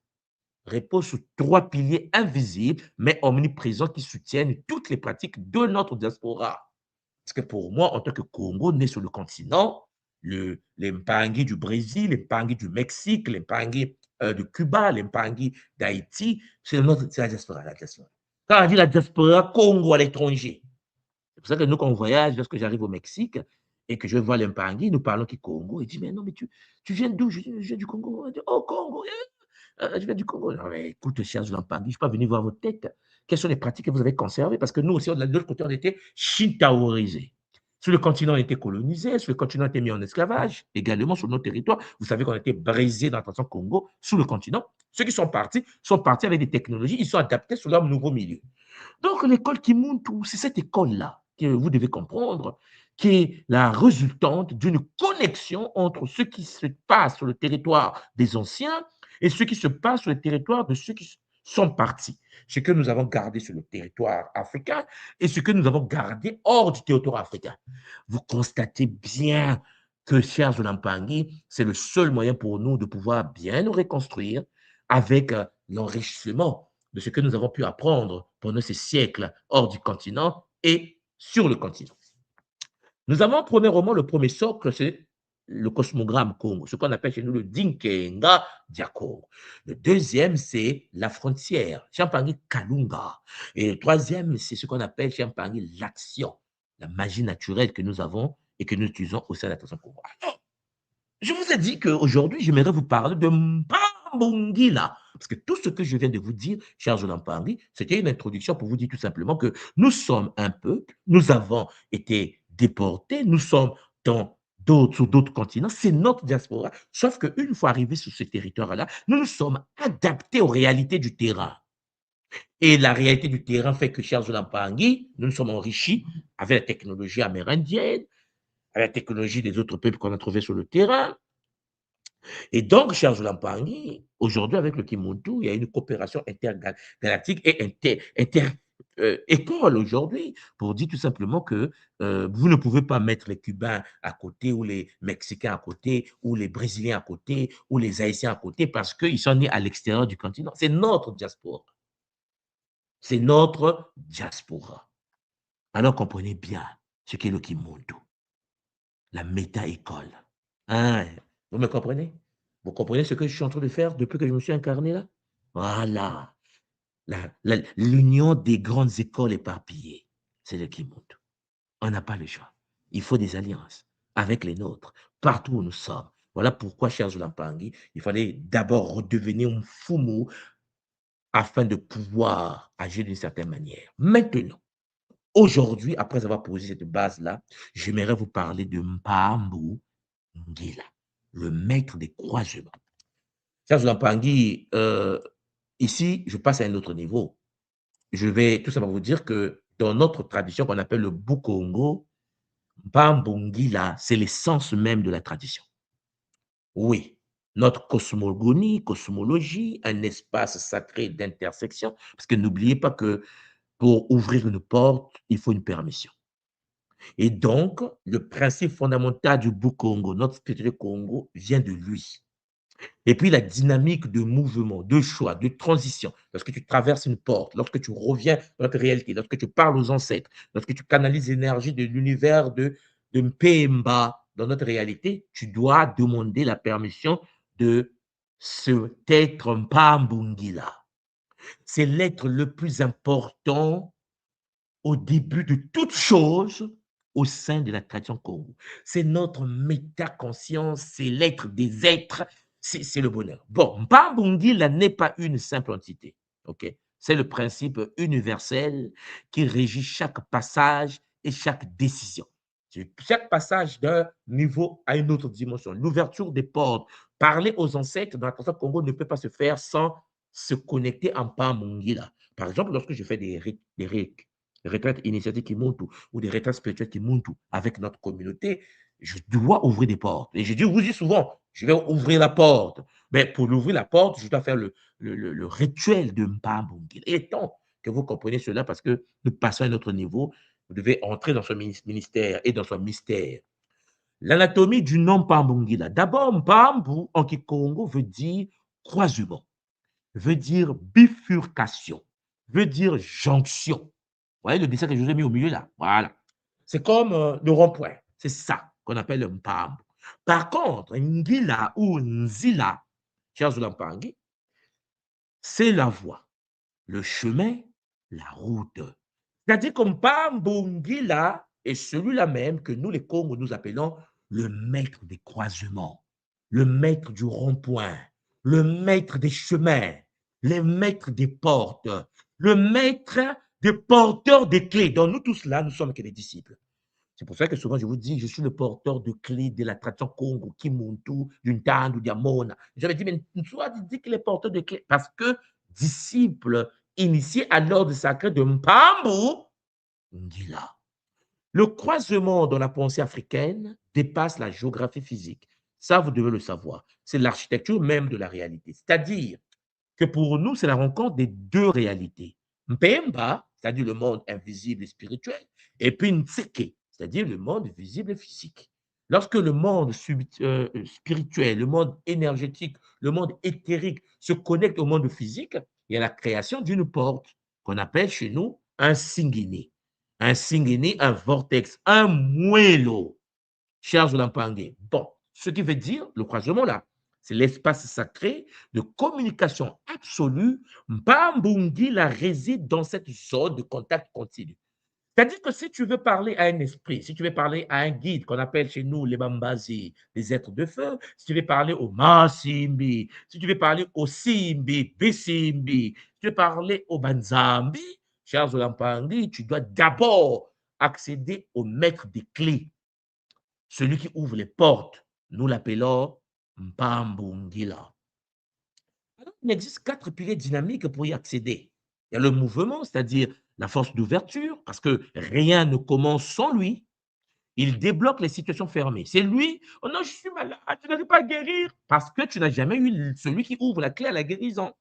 repose sur trois piliers invisibles, mais omniprésents, qui soutiennent toutes les pratiques de notre diaspora. Parce que pour moi, en tant que Congo, né sur le continent, les Mpangui du Brésil, les Mpangui du Mexique, les Mpangui de Cuba, les Mpangui d'Haïti, c'est la diaspora, la diaspora. Quand on dit la diaspora Congo à l'étranger, c'est pour ça que nous, quand on voyage, lorsque j'arrive au Mexique et que je vois les Mpangui, nous parlons qui Congo, il dit, mais non, mais tu viens d'où? Je viens du Congo. Dit, oh, Congo, je viens du Congo. Non, mais écoute, chers Mpangui, je ne suis pas venu voir votre tête. Quelles sont les pratiques que vous avez conservées? Parce que nous aussi, de l'autre côté, on était shintaorisés. Sur le continent, on était colonisé, sur le continent, on était mis en esclavage, également sur nos territoires. Vous savez qu'on a été brisés dans la tradition Congo, sous le continent. Ceux qui sont partis avec des technologies, ils sont adaptés sur leur nouveau milieu. Donc, l'école Kimuntu, c'est cette école-là que vous devez comprendre, qui est la résultante d'une connexion entre ce qui se passe sur le territoire des anciens et ce qui se passe sur le territoire de ceux qui sont partis. Ce que nous avons gardé sur le territoire africain et ce que nous avons gardé hors du territoire africain. Vous constatez bien que, chers Olampangui, c'est le seul moyen pour nous de pouvoir bien nous reconstruire avec l'enrichissement de ce que nous avons pu apprendre pendant ces siècles hors du continent et sur le continent. Nous avons premièrement le premier socle, c'est le cosmogramme Congo, ce qu'on appelle chez nous le Dinkenga Diako. Le deuxième, c'est la frontière, Champangui Kalunga. Et le troisième, c'est ce qu'on appelle Champangui l'action, la magie naturelle que nous avons et que nous utilisons au sein de la tradition Congo. Alors, je vous ai dit qu'aujourd'hui, j'aimerais vous parler de Mpambongila. Parce que tout ce que je viens de vous dire, cher Jolan Pangui, c'était une introduction pour vous dire tout simplement que nous sommes un peuple, nous avons été déportés, nous sommes sur d'autres continents, c'est notre diaspora. Sauf qu'une fois arrivés sur ce territoire-là, nous nous sommes adaptés aux réalités du terrain. Et la réalité du terrain fait que, cher Jolan Pangui, nous nous sommes enrichis avec la technologie amérindienne, avec la technologie des autres peuples qu'on a trouvés sur le terrain. Et donc, cher Zulampangui, aujourd'hui, avec le Kimuntu, il y a une coopération intergalactique et école aujourd'hui pour dire tout simplement que vous ne pouvez pas mettre les Cubains à côté ou les Mexicains à côté ou les Brésiliens à côté ou les Haïtiens à côté parce qu'ils sont nés à l'extérieur du continent. C'est notre diaspora. C'est notre diaspora. Alors comprenez bien ce qu'est le Kimuntu, la méta-école. Hein, vous me comprenez? Vous comprenez ce que je suis en train de faire depuis que je me suis incarné là? Voilà. L'union des grandes écoles éparpillées, c'est le Kimuntu. On n'a pas le choix. Il faut des alliances avec les nôtres, partout où nous sommes. Voilà pourquoi, cher Zulampangui, il fallait d'abord redevenir un fumu afin de pouvoir agir d'une certaine manière. Maintenant, aujourd'hui, après avoir posé cette base-là, j'aimerais vous parler de Mpambu Ngila, le maître des croisements. Cher Zulampangui, ici, je passe à un autre niveau. Je vais tout simplement vous dire que dans notre tradition qu'on appelle le Bukongo, Mpambungila, c'est l'essence même de la tradition. Oui, notre cosmogonie, cosmologie, un espace sacré d'intersection, parce que n'oubliez pas que pour ouvrir une porte, il faut une permission. Et donc, le principe fondamental du Bukongo, notre spirituel Congo, vient de lui. Et puis la dynamique de mouvement, de choix, de transition, lorsque tu traverses une porte, lorsque tu reviens dans notre réalité, lorsque tu parles aux ancêtres, lorsque tu canalises l'énergie de l'univers de Mpemba dans notre réalité, tu dois demander la permission de cet être Mpambungila. C'est l'être le plus important au début de toute chose au sein de la tradition Congo. C'est notre métaconscience, c'est l'être des êtres, c'est le bonheur. Bon, Mpambungila n'est pas une simple entité, ok? C'est le principe universel qui régit chaque passage et chaque décision. Chaque passage d'un niveau à une autre dimension, l'ouverture des portes, parler aux ancêtres dans la tradition Congo ne peut pas se faire sans se connecter en Mpambungila. Par exemple, lorsque je fais des retraites initiatiques qui montent ou des retraites spirituelles qui montent avec notre communauté, je dois ouvrir des portes. Et je dis, vous dites souvent, je vais ouvrir la porte. Mais pour ouvrir la porte, je dois faire le rituel de Mpambungila. Et tant que vous comprenez cela, parce que nous passons à un autre niveau, vous devez entrer dans ce ministère et dans ce mystère. L'anatomie du nom Mpambungila. D'abord, Mpambu en Kikongo veut dire croisement, veut dire bifurcation, veut dire jonction. Vous voyez le dessin que je vous ai mis au milieu là? Voilà. C'est comme le rond-point. C'est ça qu'on appelle le Mpambu. Par contre, Ngila ou Nzila, cher Zulampangi, c'est la voie, le chemin, la route. C'est-à-dire que Mpambu Ngila est celui-là même que nous, les Congos, nous appelons le maître des croisements, le maître du rond-point, le maître des chemins, le maître des portes, le maître des porteurs des clés. Donc, nous tous là, nous sommes que des disciples. C'est pour ça que souvent je vous dis, je suis le porteur de clés de la tradition Congo, Kimuntu, Yuntandu, Diamona. J'avais dit, mais soit dit qu'il est porteur de clés parce que disciple initié à l'ordre sacré de Mpambu Ngila. Le croisement dans la pensée africaine dépasse la géographie physique. Ça, vous devez le savoir. C'est l'architecture même de la réalité. C'est-à-dire que pour nous, c'est la rencontre des deux réalités. Mpemba, c'est-à-dire le monde invisible et spirituel, et puis Ntseke, c'est-à-dire le monde visible et physique. Lorsque le monde spirituel, le monde énergétique, le monde éthérique se connecte au monde physique, il y a la création d'une porte qu'on appelle chez nous un singini. un singeni, un vortex, un moello, cher Zolampangue. Bon, ce qui veut dire, le croisement là, c'est l'espace sacré de communication absolue. Mbambungi la réside dans cette zone de contact continu. C'est-à-dire que si tu veux parler à un esprit, si tu veux parler à un guide qu'on appelle chez nous les Bambazi, les êtres de feu, si tu veux parler au Masimbi, si tu veux parler au Simbi, Bisimbi, si tu veux parler au Banzambi, cher Zolampandi, tu dois d'abord accéder au maître des clés, celui qui ouvre les portes. Nous l'appelons Mbambungila. Alors, il existe 4 piliers dynamiques pour y accéder. Il y a le mouvement, c'est-à-dire la force d'ouverture, parce que rien ne commence sans lui. Il débloque les situations fermées. C'est lui, oh non, je suis malade, tu n'arrives pas à guérir, parce que tu n'as jamais eu celui qui ouvre la clé à la guérison.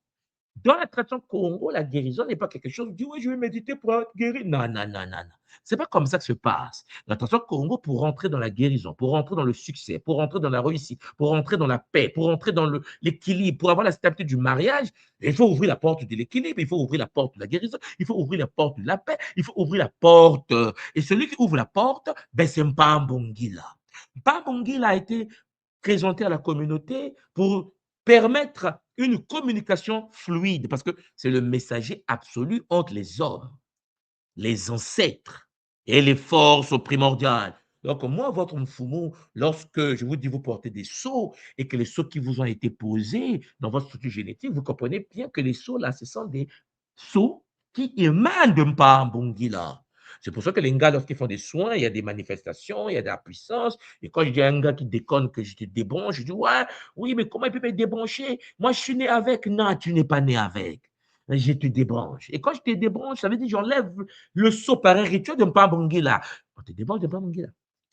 Dans la tradition Congo, la guérison n'est pas quelque chose, dit oui, je vais méditer pour être guéri. Non, non, non, non, non. C'est pas comme ça que se passe. La tradition Congo, pour rentrer dans la guérison, pour rentrer dans le succès, pour rentrer dans la réussite, pour rentrer dans la paix, pour rentrer dans l'équilibre, pour avoir la stabilité du mariage, il faut ouvrir la porte de l'équilibre, il faut ouvrir la porte de la guérison, il faut ouvrir la porte de la paix, il faut ouvrir la porte. Et celui qui ouvre la porte, ben, c'est Mpambongila. Mpambongila a été présenté à la communauté pour permettre une communication fluide, parce que c'est le messager absolu entre les hommes, les ancêtres et les forces primordiales. Donc, moi, votre Mfumu, lorsque je vous dis vous portez des sceaux et que les sceaux qui vous ont été posés dans votre structure génétique, vous comprenez bien que les sceaux, là, ce sont des sceaux qui émanent de Mpambungila. C'est pour ça que les gars, lorsqu'ils font des soins, il y a des manifestations, il y a de la puissance. Et quand je dis à un gars qui déconne que je te débranche, je dis, ouais, oui, mais comment il peut me débrancher? Moi, je suis né avec. Non, tu n'es pas né avec. Je te débranche. Et quand je te débranche, ça veut dire j'enlève le sceau par un rituel de Mpambungila. On te débranche de Mpambungila.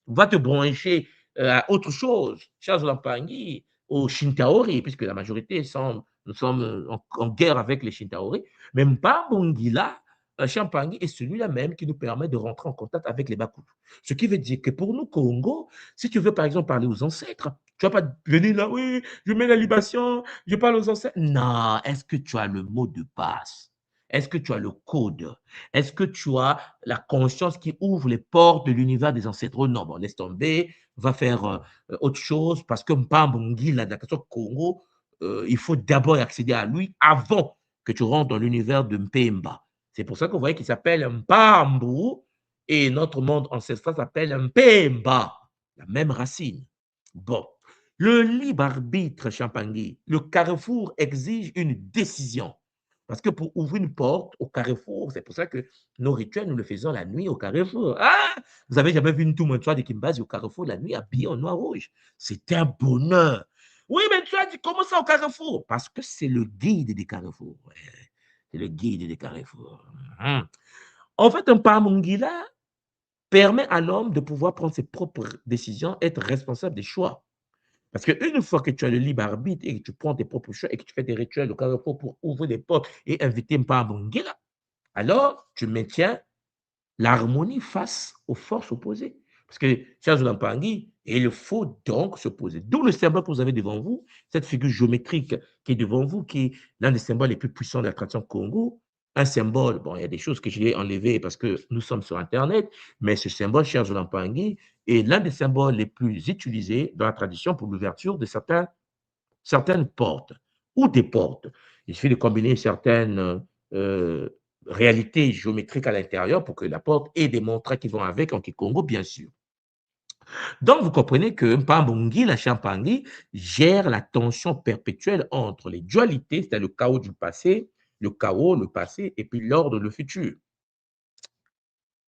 On va te brancher à autre chose. Charles Lampangi, au Shintaori, puisque la majorité nous sommes en guerre avec les Shintaori. Mais Mpambungila, Champagny est celui-là même qui nous permet de rentrer en contact avec les Bakou. Ce qui veut dire que pour nous, Congo, si tu veux par exemple parler aux ancêtres, tu ne vas pas venir là, oui, je mets la libation, je parle aux ancêtres. Non, est-ce que tu as le mot de passe? Est-ce que tu as le code? Est-ce que tu as la conscience qui ouvre les portes de l'univers des ancêtres? Oh non, bon, laisse tomber, va faire autre chose parce que Mpambongi, la question Congo, il faut d'abord accéder à lui avant que tu rentres dans l'univers de Mpemba. C'est pour ça qu'on voit qu'il s'appelle Mpambu et notre monde ancestral s'appelle Mpemba, la même racine. Bon, le libre arbitre, Champangui, le carrefour exige une décision. Parce que pour ouvrir une porte au carrefour, c'est pour ça que nos rituels, nous le faisons la nuit au carrefour. Ah, vous avez jamais vu une Toumantois de Kimbazi au carrefour la nuit habillée en noir rouge? C'est un bonheur. Oui, mais tu as dit comment ça au carrefour? Parce que c'est le guide des carrefours. Ouais, c'est le guide des carrefours. En fait, un Pamungila permet à l'homme de pouvoir prendre ses propres décisions, être responsable des choix. Parce qu'une fois que tu as le libre arbitre et que tu prends tes propres choix et que tu fais des rituels au carrefour pour ouvrir des portes et inviter Mpambongila, alors tu maintiens l'harmonie face aux forces opposées. Parce que, chers Olampangi, il faut donc s'opposer. D'où le symbole que vous avez devant vous, cette figure géométrique qui est devant vous, qui est l'un des symboles les plus puissants de la tradition Congo. Un symbole, bon, il y a des choses que j'ai enlevées parce que nous sommes sur Internet, mais ce symbole, chers Olampangi, est l'un des symboles les plus utilisés dans la tradition pour l'ouverture de certaines portes ou des portes. Il suffit de combiner certaines euh, réalités géométriques à l'intérieur pour que la porte ait des montres qui vont avec en Kikongo, bien sûr. Donc, vous comprenez que Mpambungi, la Champangui, gère la tension perpétuelle entre les dualités, c'est-à-dire le chaos du passé, le chaos, le passé, et puis l'ordre, le futur.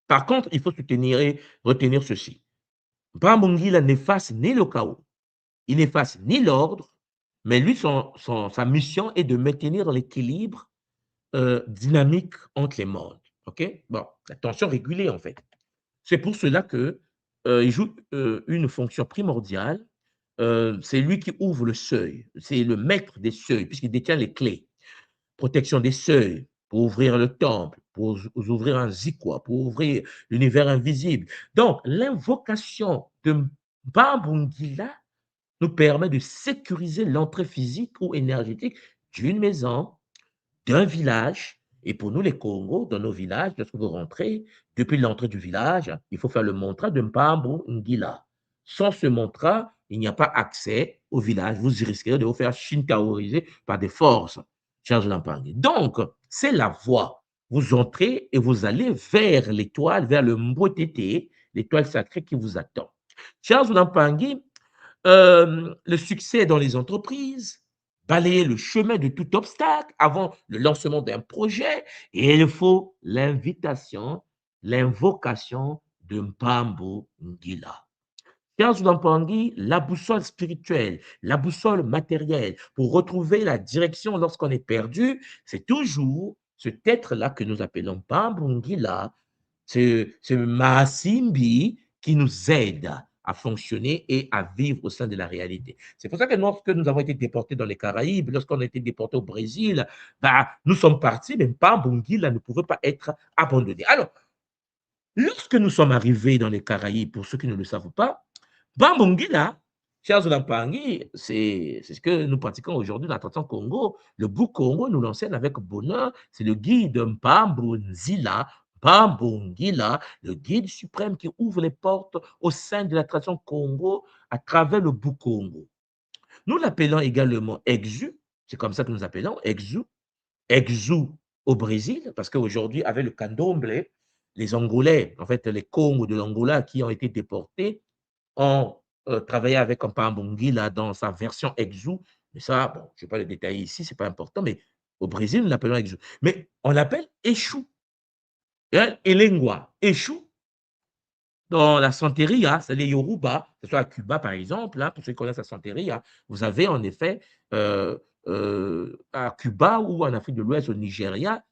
Par contre, il faut retenir ceci. Mpambungi n'efface ni le chaos, il n'efface ni l'ordre, mais lui, sa mission est de maintenir l'équilibre dynamique entre les mondes. OK? Bon, la tension régulée, en fait. C'est pour cela que il joue une fonction primordiale. C'est lui qui ouvre le seuil. C'est le maître des seuils, puisqu'il détient les clés. Protection des seuils, pour ouvrir le temple, pour ouvrir un zikwa, pour ouvrir l'univers invisible. Donc, l'invocation de Mbambungila nous permet de sécuriser l'entrée physique ou énergétique d'une maison, d'un village Et pour nous, les Congos, dans nos villages, lorsque vous rentrez, depuis l'entrée du village, il faut faire le mantra de Mpambo Ngila. Sans ce mantra, il n'y a pas accès au village. Vous risquerez de vous faire shintaoriser par des forces, chers Lampangi. Donc, c'est la voie. Vous entrez et vous allez vers l'étoile, vers le Mbotete, l'étoile sacrée qui vous attend. Chers Lampangi, le succès dans les entreprises, balayer le chemin de tout obstacle avant le lancement d'un projet, et il faut l'invitation, l'invocation de Mpambo Ngila. Charles Mpangui, la boussole spirituelle, la boussole matérielle, pour retrouver la direction lorsqu'on est perdu, c'est toujours cet être-là que nous appelons Mpambo Ngila, ce Masimbi qui nous aide à fonctionner et à vivre au sein de la réalité. C'est pour ça que lorsque nous avons été déportés dans les Caraïbes, lorsqu'on a été déportés au Brésil, bah, nous sommes partis, mais Mpambo Ngila ne pouvait pas être abandonné. Alors, lorsque nous sommes arrivés dans les Caraïbes, pour ceux qui ne le savent pas, Bambongila, chers Olampangi, c'est ce que nous pratiquons aujourd'hui dans la tradition Congo. Le bout Congo nous l'enseigne avec bonheur. C'est le guide Mbambonzila, Bambongila, le guide suprême qui ouvre les portes au sein de la tradition Congo à travers le bout Congo. Nous l'appelons également Exu, c'est comme ça que nous appelons Exu, Exu au Brésil, parce qu'aujourd'hui, avec le candomblé, les Angolais, en fait, les Congos de l'Angola qui ont été déportés, ont travaillé avec un Pambongi là, dans sa version Exu. Mais ça, bon, je ne vais pas le détailler ici, ce n'est pas important, mais au Brésil, nous l'appelons Exu. Mais on l'appelle Échou, hein, Elengua, Échou. Dans la santeria, c'est les Yoruba, que ce soit à Cuba par exemple, hein, pour ceux qui connaissent la santeria, vous avez en effet à Cuba ou en Afrique de l'Ouest, au Nigeria,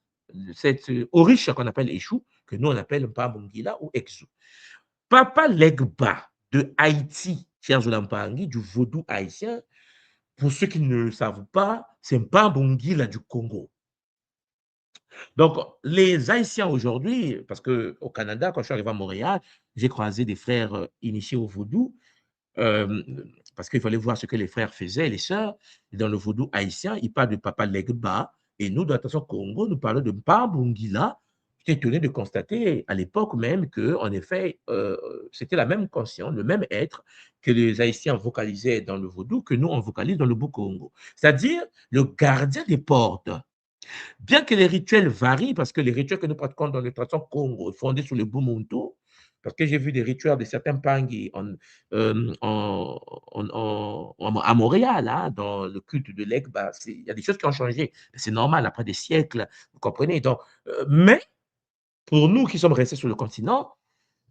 cette oricha qu'on appelle Échou, que nous on appelle Mpambongila ou Exu. Papa Legba de Haïti, chers Olampangi, du vaudou haïtien, pour ceux qui ne le savent pas, c'est Mpambongila du Congo. Donc, les Haïtiens aujourd'hui, parce qu'au Canada, quand je suis arrivé à Montréal, j'ai croisé des frères initiés au vaudou, euh, parce qu'il fallait voir ce que les frères faisaient, les sœurs. Et dans le vaudou haïtien, ils parlent de Papa Legba, et nous, dans la tradition Congo, nous parlons de Mpambongila. J'étais étonné de constater à l'époque même que, en effet, c'était la même conscience, le même être que les Haïtiens vocalisaient dans le vaudou que nous, on vocalise dans le Congo. C'est-à-dire le gardien des portes. Bien que les rituels varient, parce que les rituels que nous pratiquons dans les traditions Congo, fondés sur le Bumuntu, parce que j'ai vu des rituels de certains Pangui à Montréal, hein, dans le culte de l'Egba, il y a des choses qui ont changé. C'est normal, après des siècles, vous comprenez. Donc, mais pour nous qui sommes restés sur le continent,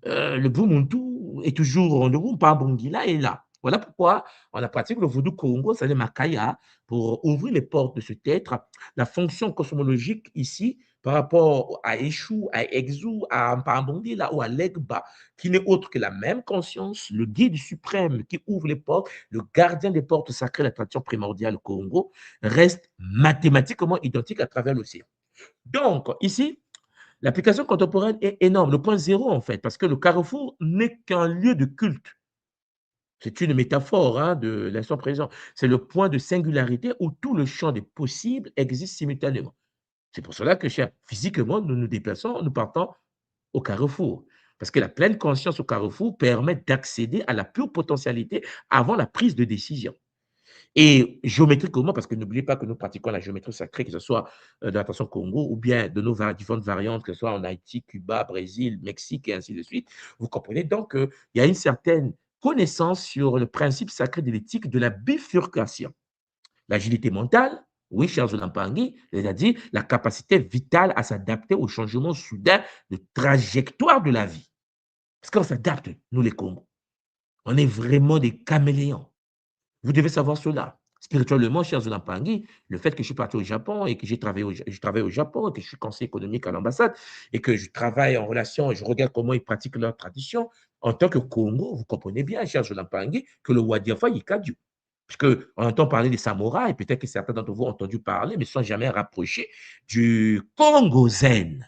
le Bumuntu est toujours en nous, Pambongila est là. Voilà pourquoi on a pratiqué le vaudou Congo, c'est-à-dire Makaya, pour ouvrir les portes de cet être. La fonction cosmologique ici, par rapport à Eshu, à Exu, à Mpambongila ou à Legba, qui n'est autre que la même conscience, le guide suprême qui ouvre les portes, le gardien des portes sacrées de la tradition primordiale Congo, reste mathématiquement identique à travers l'océan. Donc, ici, l'application contemporaine est énorme, le point zéro en fait, parce que le carrefour n'est qu'un lieu de culte. C'est une métaphore hein, de l'instant présent. C'est le point de singularité où tout le champ des possibles existe simultanément. C'est pour cela que physiquement, nous nous déplaçons, nous partons au carrefour. Parce que la pleine conscience au carrefour permet d'accéder à la pure potentialité avant la prise de décision. Et géométriquement, parce que n'oubliez pas que nous pratiquons la géométrie sacrée, que ce soit dans la tradition Congo ou bien de nos différentes variantes, que ce soit en Haïti, Cuba, Brésil, Mexique et ainsi de suite. Vous comprenez donc qu'il y a une certaine connaissance sur le principe sacré de l'éthique de la bifurcation. L'agilité mentale, oui, cher Zolampangui, c'est-à-dire la capacité vitale à s'adapter aux changements soudains de trajectoire de la vie. Parce qu'on s'adapte, nous les Congos. On est vraiment des caméléons. Vous devez savoir cela. Spirituellement, cher Zolampangui, le fait que je suis parti au Japon et que je travaille au Japon et que je suis conseiller économique à l'ambassade et que je travaille en relation et je regarde comment ils pratiquent leur tradition, en tant que Congo, vous comprenez bien, cher Zolampangui, que le Wadiafa est Dieu. Parce qu'on entend parler des samouraïs, peut-être que certains d'entre vous ont entendu parler, mais sans jamais rapprocher du Congo Zen.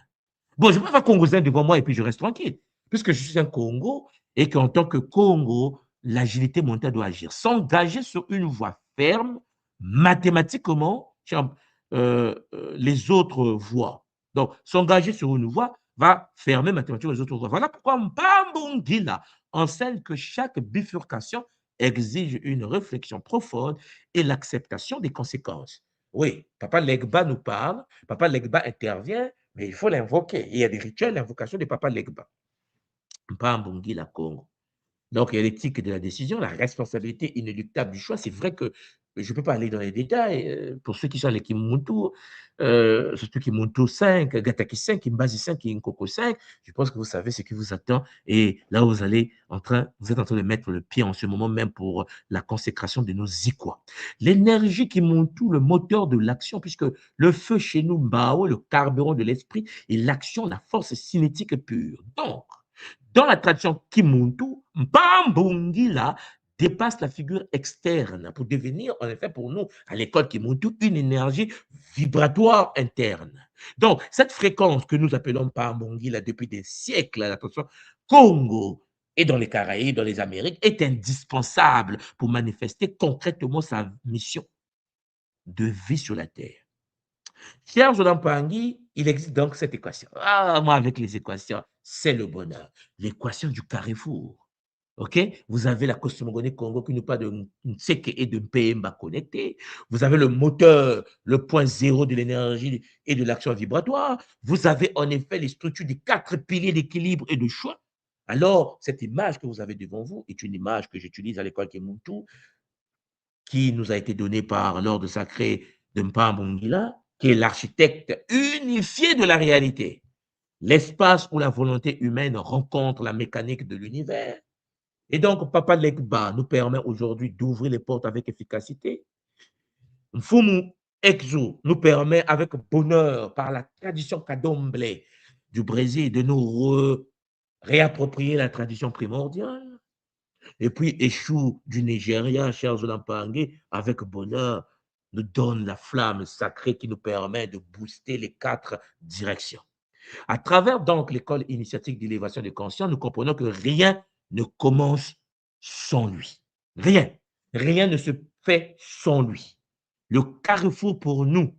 Bon, je ne peux pas faire Congo Zen devant moi et puis je reste tranquille, puisque je suis un Congo et qu'en tant que Congo, l'agilité mentale doit agir. S'engager sur une voie ferme, mathématiquement, les autres voies. Donc, s'engager sur une voie va fermer mathématiquement les autres voies. Voilà pourquoi Mpambungila enseigne que chaque bifurcation exige une réflexion profonde et l'acceptation des conséquences. Oui, Papa Legba nous parle, Papa Legba intervient, mais il faut l'invoquer. Il y a des rituels d'invocation de Papa Legba. Mpambungila Congo. Donc, il y a l'éthique de la décision, la responsabilité inéluctable du choix. C'est vrai que je ne peux pas aller dans les détails. Pour ceux qui sont les Kimuntu, surtout Kimuntu 5, Gataki 5, Kimbazi 5, Kinkoko 5, je pense que vous savez ce qui vous attend. Et là, vous êtes en train de mettre le pied en ce moment même pour la consécration de nos Ikwa. L'énergie Kimuntu, le moteur de l'action, puisque le feu chez nous, Mbao, le carburant de l'esprit, et l'action, la force cinétique pure. Donc, dans la tradition Kimuntu, Mpambungila dépasse la figure externe pour devenir, en effet, pour nous, à l'école Kimuntu, une énergie vibratoire interne. Donc, cette fréquence que nous appelons Mpambungila depuis des siècles, la tradition Congo et dans les Caraïbes, dans les Amériques, est indispensable pour manifester concrètement sa mission de vie sur la Terre. Cher Jolan Pangui, il existe donc cette équation. Ah, moi, avec les équations, c'est le bonheur. L'équation du carrefour. OK? Vous avez la cosmogonie Congo qui nous parle de Nseke et de Mpemba connectés. Vous avez le moteur, le point zéro de l'énergie et de l'action vibratoire. Vous avez en effet les structures des 4 piliers d'équilibre et de choix. Alors, cette image que vous avez devant vous est une image que j'utilise à l'école Kemuntu, qui nous a été donnée par l'ordre sacré de Mpambongila, qui est l'architecte unifié de la réalité. L'espace où la volonté humaine rencontre la mécanique de l'univers. Et donc, Papa Legba nous permet aujourd'hui d'ouvrir les portes avec efficacité. Mfumu Exo nous permet avec bonheur, par la tradition Kadomble du Brésil, de nous réapproprier la tradition primordiale. Et puis, Échou du Nigeria, cher Zolampangue, avec bonheur, nous donne la flamme sacrée qui nous permet de booster les 4 directions. À travers donc l'école initiatique d'élévation de conscience, nous comprenons que rien ne commence sans lui. Rien. Rien ne se fait sans lui. Le carrefour pour nous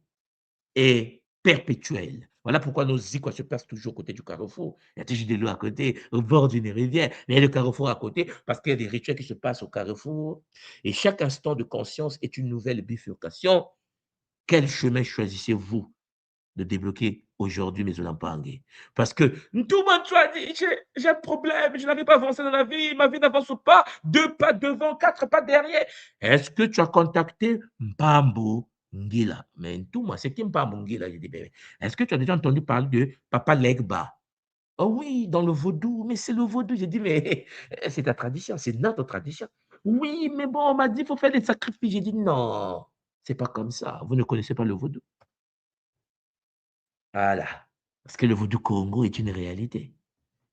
est perpétuel. Voilà pourquoi nos Ikwa se passent toujours à côté du carrefour. Il y a toujours de l'eau à côté, au bord d'une rivière, mais il y a le carrefour à côté parce qu'il y a des rituels qui se passent au carrefour. Et chaque instant de conscience est une nouvelle bifurcation. Quel chemin choisissez-vous de débloquer aujourd'hui mes Olampangé? Parce que tout le monde soit dit, j'ai un problème, je n'arrive pas à avancer dans la vie, ma vie n'avance pas, 2 pas devant, 4 pas derrière. Est-ce que tu as contacté Mpambo Ngila? Mais tout moi, c'est qui Mpambo Ngila? Je dis, est-ce que tu as déjà entendu parler de Papa Legba? Oh oui, dans le vaudou, mais c'est le vaudou. J'ai dit, mais c'est ta tradition, c'est notre tradition. Oui, mais bon, on m'a dit, il faut faire des sacrifices. J'ai dit, non, c'est pas comme ça. Vous ne connaissez pas le vaudou. Voilà. Parce que le vaudou Congo est une réalité.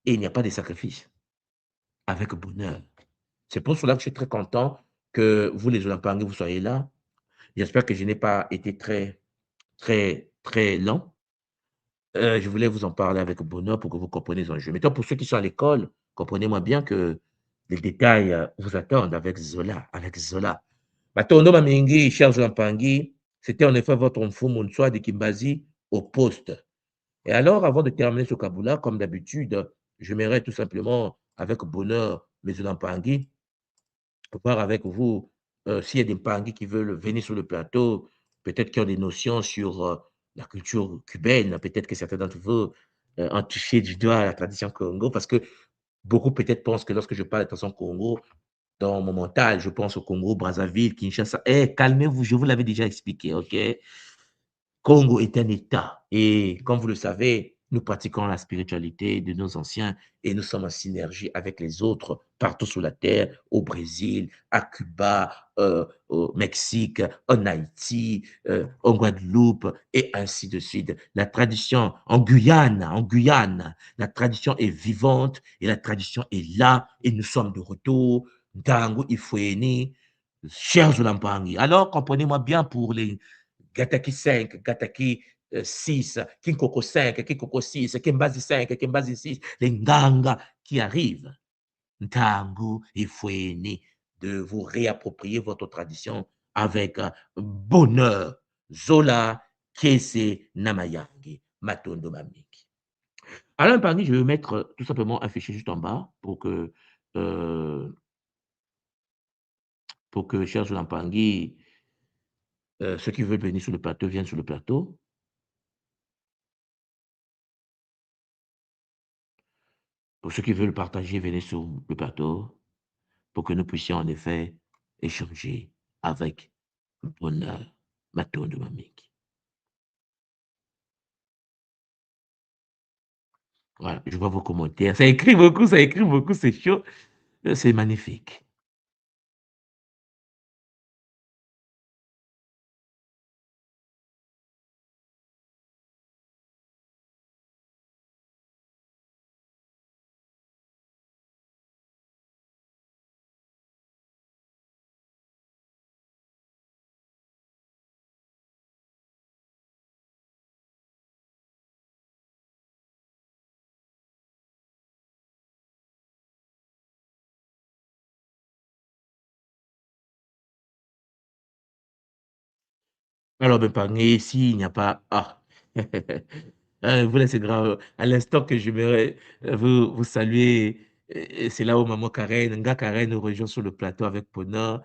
Et il n'y a pas de sacrifice. Avec bonheur. C'est pour cela que je suis très content que vous, les Olympiens, vous soyez là. J'espère que je n'ai pas été très lent. Je voulais vous en parler avec bonheur pour que vous compreniez les enjeux. Maintenant, pour ceux qui sont à l'école, comprenez-moi bien que les détails vous attendent avec Zola. Avec Zola. Matondo Mamingi, cher Zolampangi, c'était en effet votre enfant, Monsoi de Kimbazi, au poste. Et alors, avant de terminer ce Kabula, comme d'habitude, j'aimerais tout simplement, avec bonheur, mes Pangui, voir avec vous s'il y a des Pangui qui veulent venir sur le plateau, peut-être qui ont des notions sur la culture cubaine, peut-être que certains d'entre vous ont touché du doigt la tradition Congo, parce que beaucoup peut-être pensent que lorsque je parle de tradition Congo, dans mon mental, je pense au Congo, Brazzaville, Kinshasa. Eh, calmez-vous, je vous l'avais déjà expliqué, ok? Congo est un État et comme vous le savez, nous pratiquons la spiritualité de nos anciens et nous sommes en synergie avec les autres partout sur la terre, au Brésil, à Cuba, au Mexique, en Haïti, en Guadeloupe et ainsi de suite. La tradition en Guyane, la tradition est vivante et la tradition est là et nous sommes de retour. Ntango Ifoueni, chers Olampangi. Alors, comprenez-moi bien pour les Gataki 5, Gataki 6, Kinkoko 5, Kinkoko 6, Kimbazi 5, Kimbazi 6, les Nganga qui arrivent. Ntango et Foueni, de vous réapproprier votre tradition avec bonheur. Zola, Kese, Namayangi. Matondo Mamiki. Alors, Mpangi, je vais mettre tout simplement un fichier juste en bas pour que cher Mpangi, ceux qui veulent venir sur le plateau viennent sur le plateau. Pour ceux qui veulent partager, venez sur le plateau pour que nous puissions en effet échanger avec bonheur Matondo Mamiki. Voilà, je vois vos commentaires. Ça écrit beaucoup, c'est chaud. C'est magnifique. Alors, Mpangi, s'il n'y a pas... Ah, vous là, c'est grave. À l'instant que je vais vous saluer, c'est là où Maman Karen, Nga Karen nous rejoint sur le plateau avec Pona.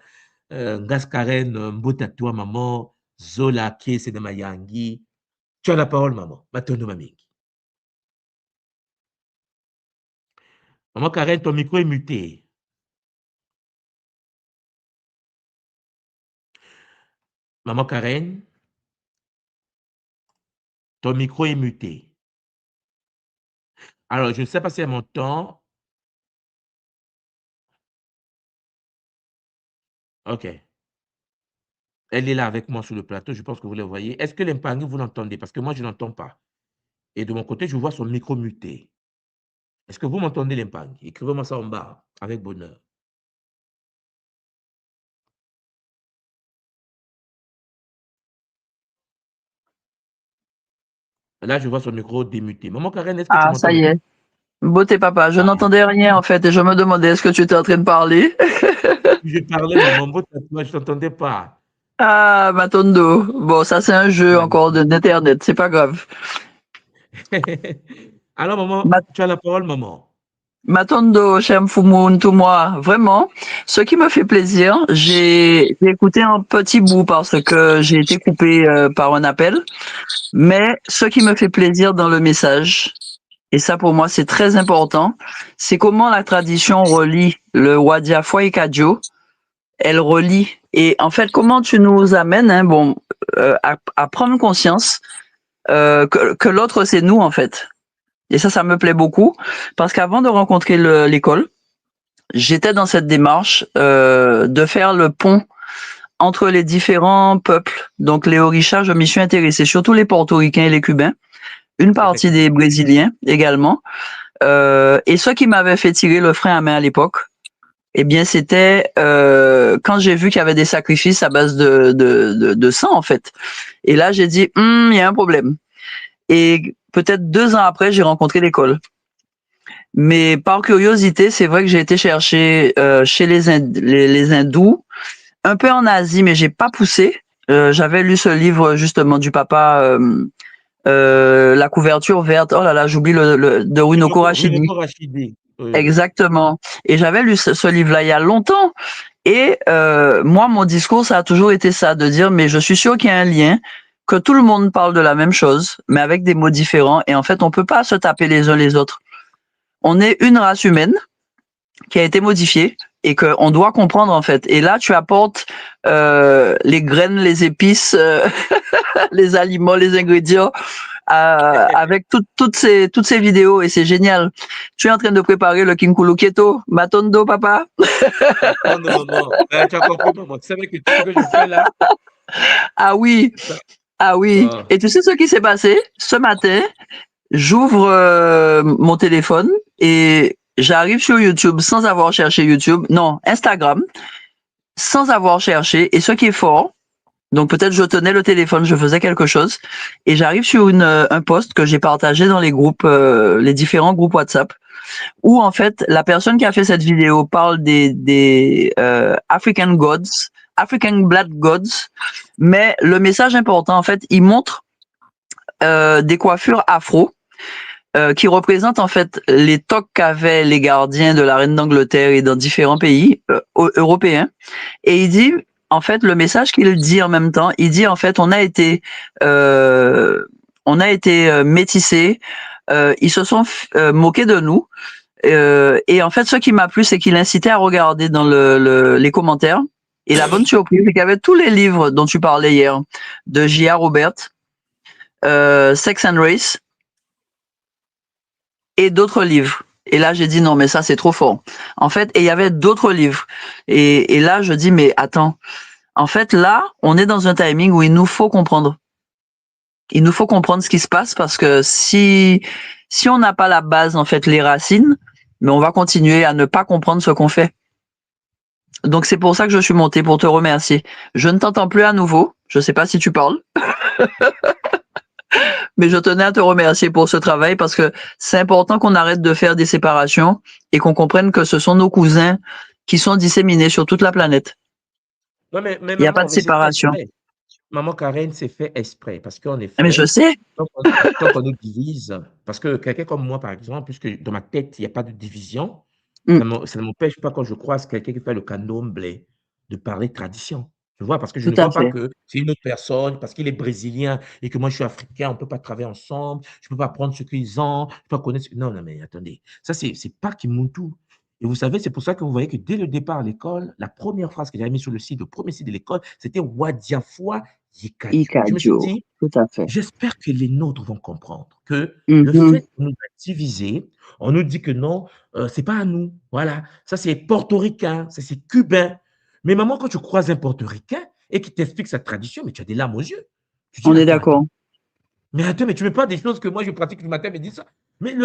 Ngas Karen, Mbota toi, maman, Zola, qui c'est de Mayangi. Tu as la parole, maman. Matondo Mamiki. Maman Karen, ton micro est muté. Maman Karen, ton micro est muté. Alors, je ne sais pas si elle m'entend. OK. Elle est là avec moi sur le plateau. Je pense que vous le voyez. Est-ce que l'Mpangi, vous l'entendez? Parce que moi, je n'entends pas. Et de mon côté, je vois son micro muté. Est-ce que vous m'entendez, l'Mpangi? Écrivez-moi ça en bas, avec bonheur. Là, je vois son micro démuté. Maman Karen, est-ce que tu Ah, m'entends ça y maintenant? est. Beauté papa, je n'entendais rien en fait et je me demandais est-ce que tu étais en train de parler. Je parlais, maman, moi, je ne t'entendais pas. Ah, Matondo. Bon, ça c'est un jeu encore d'internet, c'est pas grave. Alors, maman, Ma- tu as la parole, maman. Matondo, Shemfumun, tout moi, vraiment. Ce qui me fait plaisir, j'ai écouté un petit bout parce que j'ai été coupé par un appel, mais ce qui me fait plaisir dans le message, et ça pour moi c'est très important, c'est comment la tradition relie le Wadia et Kadjo. Elle relie. Et en fait, comment tu nous amènes, hein, bon, à prendre conscience que l'autre c'est nous en fait. Et ça me plaît beaucoup parce qu'avant de rencontrer l'école, j'étais dans cette démarche de faire le pont entre les différents peuples. Donc les Orishas, je m'y suis intéressé, surtout les Portoricains et les Cubains, une partie des Brésiliens également. Et ce qui m'avait fait tirer le frein à main à l'époque, eh bien, c'était quand j'ai vu qu'il y avait des sacrifices à base de sang, en fait. Et là, j'ai dit, il y a un problème. Et peut-être 2 ans après, j'ai rencontré l'école. Mais par curiosité, c'est vrai que j'ai été chercher chez les hindous, un peu en Asie, mais j'ai pas poussé. J'avais lu ce livre justement du papa, La couverture verte. Oh là là, j'oublie de Runoko Rashidi. Runoko Rashidi. Exactement. Et j'avais lu ce livre-là il y a longtemps. Et moi, mon discours, ça a toujours été ça, de dire, mais je suis sûr qu'il y a un lien, que tout le monde parle de la même chose, mais avec des mots différents. Et en fait, on peut pas se taper les uns les autres. On est une race humaine qui a été modifiée et qu'on doit comprendre, en fait. Et là, tu apportes les graines, les épices, les aliments, les ingrédients, avec toutes ces vidéos et c'est génial. Tu es en train de préparer le Kinkulu Keto, Matondo, papa. Oh non, maman. Tu as compris, maman. Tu savais que tout ce que je fais là, Ah oui, ça. ah oui. Oh. Et tu sais ce qui s'est passé? Ce matin, j'ouvre mon téléphone et j'arrive sur YouTube sans avoir cherché YouTube. Non, Instagram, sans avoir cherché. Et ce qui est fort, donc peut-être je tenais le téléphone, je faisais quelque chose, et j'arrive sur un post que j'ai partagé dans les groupes, les différents groupes WhatsApp, où en fait la personne qui a fait cette vidéo parle des African gods, African blood gods, mais le message important en fait, il montre des coiffures afro qui représentent en fait les toques qu'avaient les gardiens de la reine d'Angleterre et dans différents pays européens. Et il dit, en fait, le message qu'il dit en même temps, il dit en fait, métissés, ils se sont moqués de nous. Et en fait, ce qui m'a plu, c'est qu'il incitait à regarder dans les commentaires. Et la bonne surprise, c'est qu'il y avait tous les livres dont tu parlais hier, de J.A. Robert, Sex and Race, et d'autres livres. Et là, j'ai dit non, mais ça, c'est trop fort. En fait, et il y avait d'autres livres. Et là, je dis, mais attends. En fait, là, on est dans un timing où il nous faut comprendre. Il nous faut comprendre ce qui se passe parce que si on n'a pas la base, en fait, les racines, mais on va continuer à ne pas comprendre ce qu'on fait. Donc, c'est pour ça que je suis montée, pour te remercier. Je ne t'entends plus à nouveau. Je ne sais pas si tu parles. Mais je tenais à te remercier pour ce travail parce que c'est important qu'on arrête de faire des séparations et qu'on comprenne que ce sont nos cousins qui sont disséminés sur toute la planète. Non, mais Il n'y a pas maman, de mais c'est fait séparation. exprès. Maman Karen, c'est fait exprès. Parce qu'en Mais je effet, sais, tant qu'on nous divise, parce que quelqu'un comme moi, par exemple, puisque dans ma tête, il n'y a pas de division, mm, ça ne m'empêche pas, quand je croise quelqu'un qui fait le candomblé, de parler tradition. Tu vois, parce que je tout ne à vois pas fait. que c'est une autre personne, parce qu'il est brésilien et que moi je suis africain, on ne peut pas travailler ensemble, je ne peux pas prendre ce qu'ils ont, je ne peux pas connaître. Non, non, mais attendez, ça, c'est pas Kimuntu. Et vous savez, c'est pour ça que vous voyez que dès le départ à l'école, la première phrase que j'avais mise sur le site, le premier site de l'école, c'était Wadiafwa Yekadio. Je me suis Ikadio, dit, tout à fait. j'espère que les nôtres vont comprendre que le Mhm. fait qu'on nous a divisés, on nous dit que non, c'est pas à nous. Voilà, ça c'est portoricain, ça c'est cubain. Mais maman, quand tu croises un portoricain et qu'il t'explique sa tradition, mais tu as des larmes aux yeux. Tu dis, On est attends, attends. d'accord. Mais attends, mais tu ne mets pas des choses que moi je pratique le matin, mais dis ça. Mais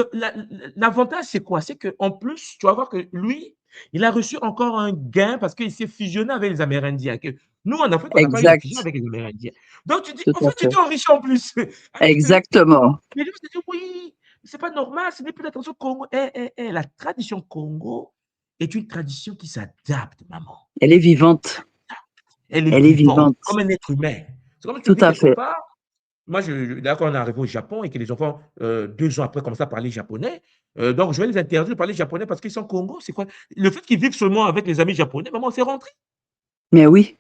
l'avantage, c'est quoi? C'est qu'en plus, tu vas voir que lui, il a reçu encore un gain parce qu'il s'est fusionné avec les Amérindiens. Que nous, en Afrique, on n'a pas eu la fusion Exact. avec les Amérindiens. Donc, tu dis, Tout en à fait, tu fait. t'es enrichi en plus. Alors que Exactement. les gens se disent, oui, c'est pas normal, ce n'est plus la tradition Congo. La tradition Congo est une tradition qui s'adapte, maman. Elle est vivante. Elle est Elle est vivante, vivante. comme un être humain. C'est comme si tu Tout vis à quelque fait. part. Moi, là, quand on est arrivé au Japon et que les enfants, 2 ans après, commencent à parler japonais, donc je vais les interdire de parler japonais parce qu'ils sont Congo. C'est quoi? Le fait qu'ils vivent seulement avec les amis japonais, maman, c'est rentré. Mais oui,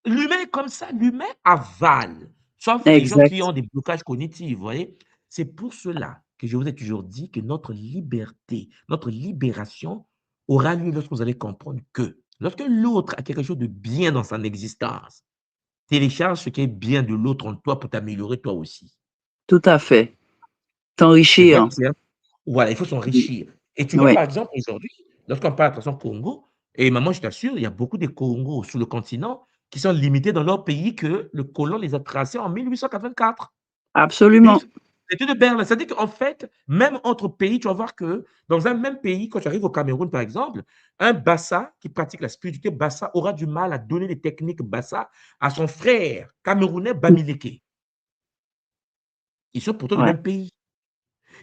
L'humain est comme ça, l'humain avale, sauf les gens qui exact. ont des blocages cognitifs, vous voyez? C'est pour cela que je vous ai toujours dit que notre liberté, notre libération aura lieu lorsque vous allez comprendre que lorsque l'autre a quelque chose de bien dans son existence, télécharge ce qui est bien de l'autre en toi pour t'améliorer toi aussi. Tout à fait. C'est vrai T'enrichir. que c'est un voilà, il faut s'enrichir. Et tu vois, Oui. par exemple, aujourd'hui, lorsqu'on parle de la tradition Congo, et maman, je t'assure, il y a beaucoup de Congos sur le continent qui sont limités dans leur pays que le colon les a tracés en 1884. Absolument. C'était de Berlin. C'est-à-dire qu'en fait, même entre pays, tu vas voir que dans un même pays, quand tu arrives au Cameroun, par exemple, un Bassa qui pratique la spiritualité Bassa aura du mal à donner les techniques Bassa à son frère camerounais Bamileke. Ils sont pourtant du Ouais. même pays.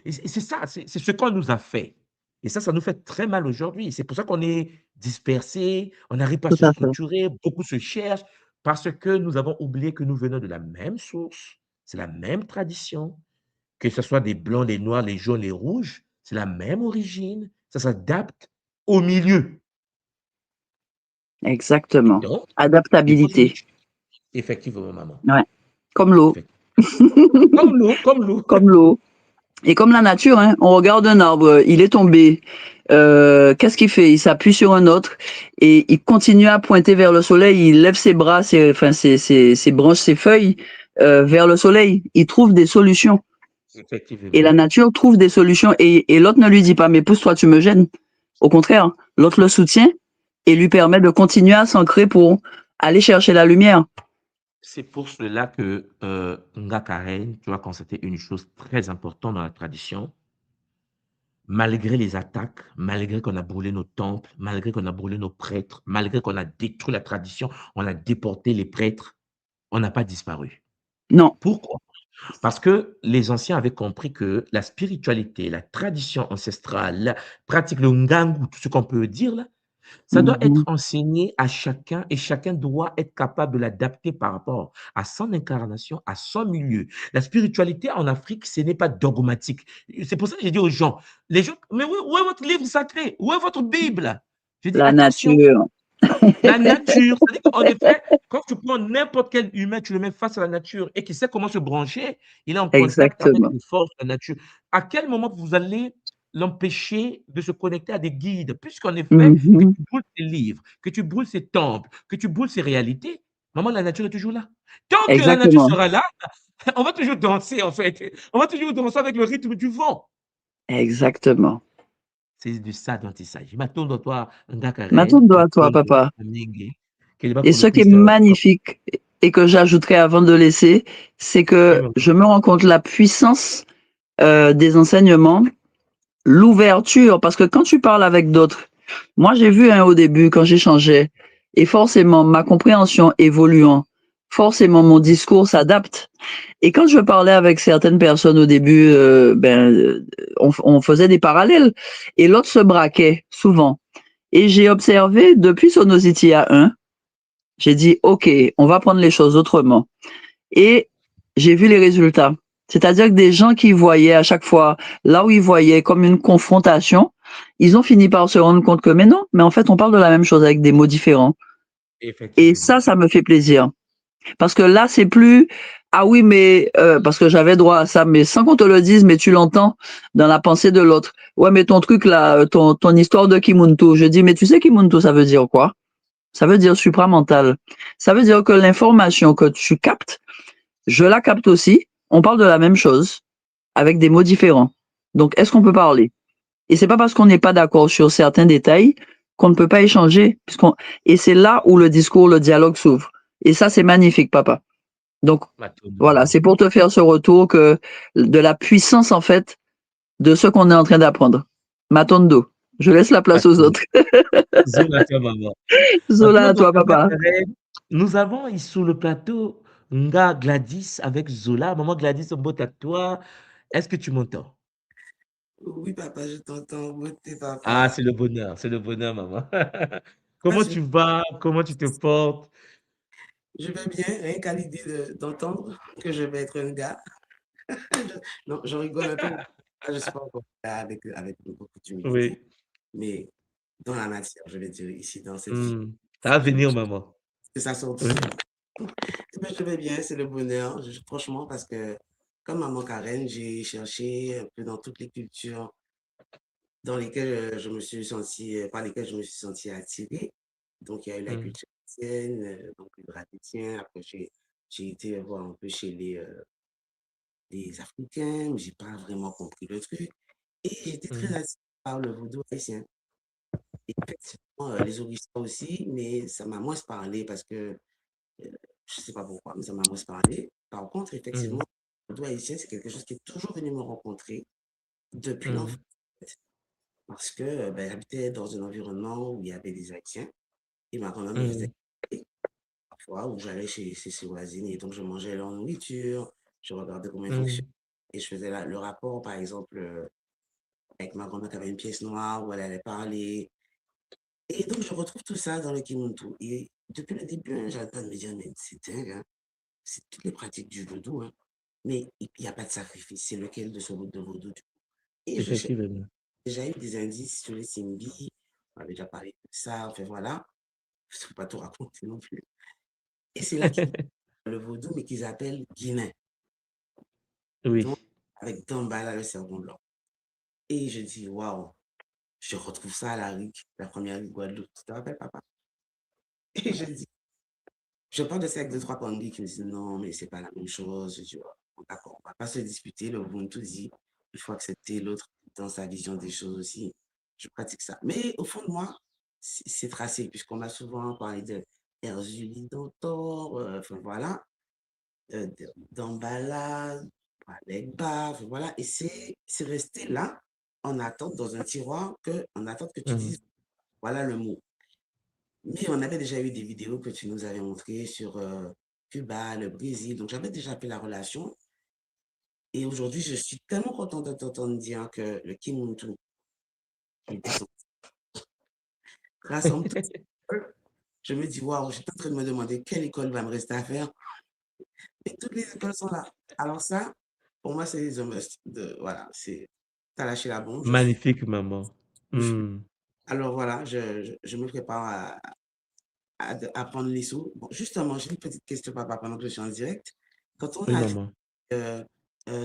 Et c'est ça, c'est ce qu'on nous a fait. Et ça nous fait très mal aujourd'hui. C'est pour ça qu'on est dispersés, on n'arrive pas à Tout se à fait. structurer, beaucoup se cherchent, parce que nous avons oublié que nous venons de la même source, c'est la même tradition, que ce soit des blancs, les noirs, les jaunes, les rouges, c'est la même origine, ça s'adapte au milieu. Et Exactement. donc, il faut Adaptabilité. switch. Effectivement, maman. Ouais. Comme l'eau. Effectivement. Comme l'eau, comme l'eau. Comme l'eau. Et comme la nature, hein, on regarde un arbre, il est tombé. Qu'est-ce qu'il fait? Il s'appuie sur un autre et il continue à pointer vers le soleil. Il lève ses bras, ses branches, ses feuilles vers le soleil. Il trouve des solutions. Et la Effectivement. nature trouve des solutions. Et l'autre ne lui dit pas, mais pousse-toi, tu me gênes. Au contraire, l'autre le soutient et lui permet de continuer à s'ancrer pour aller chercher la lumière. C'est pour cela que Nga Karen, tu vas constater une chose très importante dans la tradition. Malgré les attaques, malgré qu'on a brûlé nos temples, malgré qu'on a brûlé nos prêtres, malgré qu'on a détruit la tradition, on a déporté les prêtres, on n'a pas disparu. Non, Pourquoi? Parce que les anciens avaient compris que la spiritualité, la tradition ancestrale, la pratique, le ngangu, tout ce qu'on peut dire là, Ça doit être Mhm. enseigné à chacun et chacun doit être capable de l'adapter par rapport à son incarnation, à son milieu. La spiritualité en Afrique, ce n'est pas dogmatique. C'est pour ça que j'ai dit aux gens, les gens, mais où est votre livre sacré? Où est votre Bible? Je dis, La attention, nature. la nature, c'est-à-dire qu'en effet, quand tu prends n'importe quel humain, tu le mets face à la nature et qui sait comment se brancher, il est en contact avec Exactement. les forces de la nature. À quel moment vous allez l'empêcher de se connecter à des guides? Puisqu'en effet, que Mhm. tu brûles ses livres, que tu brûles ses temples, que tu brûles ses réalités, maman, la nature est toujours là. Tant que la nature Exactement. sera là, on va toujours danser, en fait. On va toujours danser avec le rythme du vent. Exactement. C'est de ça dont il s'agit. Matondo toi, Ngakaren, Matondo à toi, Matondo papa. Mingi, que va Et pour le ce qui est Christ. magnifique et que j'ajouterai avant de laisser, c'est Oui, que maman. je me rends compte la puissance des enseignements, l'ouverture, parce que quand tu parles avec d'autres, moi j'ai vu au début quand j'échangeais, et forcément ma compréhension évoluant, forcément mon discours s'adapte. Et quand je parlais avec certaines personnes au début, on faisait des parallèles, et l'autre se braquait souvent. Et j'ai observé depuis Sonosity A1, j'ai dit, OK, on va prendre les choses autrement. Et j'ai vu les résultats. C'est-à-dire que des gens qui voyaient à chaque fois, là où ils voyaient comme une confrontation, ils ont fini par se rendre compte que, mais non, mais en fait, on parle de la même chose avec des mots différents. Et Effectivement. ça me fait plaisir. Parce que là, c'est plus, ah oui, mais, parce que j'avais droit à ça, mais sans qu'on te le dise, mais tu l'entends dans la pensée de l'autre. Ouais, mais ton truc là, ton histoire de Kimuntu, je dis, mais tu sais Kimuntu, ça veut dire quoi? Ça veut dire supramental. Ça veut dire que l'information que tu captes, je la capte aussi. On parle de la même chose avec des mots différents. Donc, est-ce qu'on peut parler? Et c'est pas parce qu'on n'est pas d'accord sur certains détails qu'on ne peut pas échanger. Et c'est là où le discours, le dialogue s'ouvre. Et ça, c'est magnifique, papa. Donc, Matondo, voilà, maman. c'est pour te faire ce retour que de la puissance, en fait, de ce qu'on est en train d'apprendre. Matondo. Je laisse la place aux Matondo. autres. Zola, toi, maman. Zola Maintenant, à toi, donc, papa. Karen, nous avons ici sur le plateau Nga Gladys avec Zola. Maman Gladys, un beau à toi. Est-ce que tu m'entends? Oui, papa, je t'entends. Beauté, Ah, papa. c'est le bonheur, maman. Ah, Comment tu vas? Comment tu te portes? je vais bien, rien qu'à l'idée d'entendre que je vais être un gars. Non, je rigole un peu. Je ne suis pas encore là avec beaucoup d'humilité, Oui. mais dans la matière, je vais dire ici, dans cette vie, Hmm. Ça va venir, maman. que ça sort tout Oui. seul. Mais je vais bien, c'est le bonheur, franchement, parce que comme maman Karen, j'ai cherché un peu dans toutes les cultures dans lesquelles je me suis senti, par lesquelles je me suis senti attiré. Donc, il y a eu la Hmm. culture haïtienne, donc le haïtien. Après, j'ai été voir un peu chez les Africains, mais j'ai pas vraiment compris le truc. Et j'étais très Hmm. attiré par le vaudou haïtien. Et effectivement, les origines aussi, mais ça m'a moins parlé parce que, je sais pas pourquoi, mais ça m'a moins parlé. Par contre, effectivement, Hmm. le vaudou haïtien, c'est quelque chose qui est toujours venu me rencontrer depuis l'enfance. Hmm. Parce que ben, j'habitais dans un environnement où il y avait des Haïtiens et ma grand-mère me faisait Hmm. parfois où j'allais chez ses voisines et donc je mangeais leur nourriture, je regardais comment ils Hmm. fonctionnaient et je faisais le rapport, par exemple, avec ma grand-mère qui avait une pièce noire où elle allait parler. Et donc je retrouve tout ça dans le Kimuntu. Et depuis le début, hein, j'entends me dire, mais c'est dingue, hein, c'est toutes les pratiques du vaudou, hein, mais il n'y a pas de sacrifice, c'est lequel de ce de vaudou. Et je cherche Effectivement. déjà eu des indices sur les Simbi, on avait déjà parlé de ça, enfin voilà, je ne peux pas tout raconter non plus. Et c'est là qu'ils le vaudou, mais qu'ils appellent guinéen, Oui. donc avec Dambala, le serpent blanc. Et je dis, waouh, je retrouve ça à la RIC, la première RIC Guadeloupe. Tu te rappelles, papa? Et je dis, je parle de ça avec deux, trois pandis qui me disent, non, mais c'est pas la même chose. Je dis, ouais, bon, d'accord, on va pas se disputer. Le Ubuntu dit, il faut accepter l'autre dans sa vision des choses aussi. Je pratique ça. Mais au fond de moi, c'est tracé, puisqu'on m'a souvent parlé de Erzuli Dantor, enfin voilà, d'emballage, avec bave, voilà. Et c'est resté là, en attente, dans un tiroir, en attente que tu Hmm. dises, voilà le mot. Mais on avait déjà eu des vidéos que tu nous avais montrées sur Cuba, le Brésil. Donc, j'avais déjà fait la relation. Et aujourd'hui, je suis tellement content de t'entendre dire que le Kimuntu est descendu rassemble toutes ces écoles. Je me dis, waouh, j'étais en train de me demander quelle école va me rester à faire. Et toutes les écoles sont là. Alors ça, pour moi, c'est the must. Voilà, t'as lâché la bombe, Magnifique, maman. je suis. Alors voilà, je me prépare à prendre les sous. Bon, justement, j'ai une petite question, papa, pendant que je suis en direct. Quand on Oui, a maman.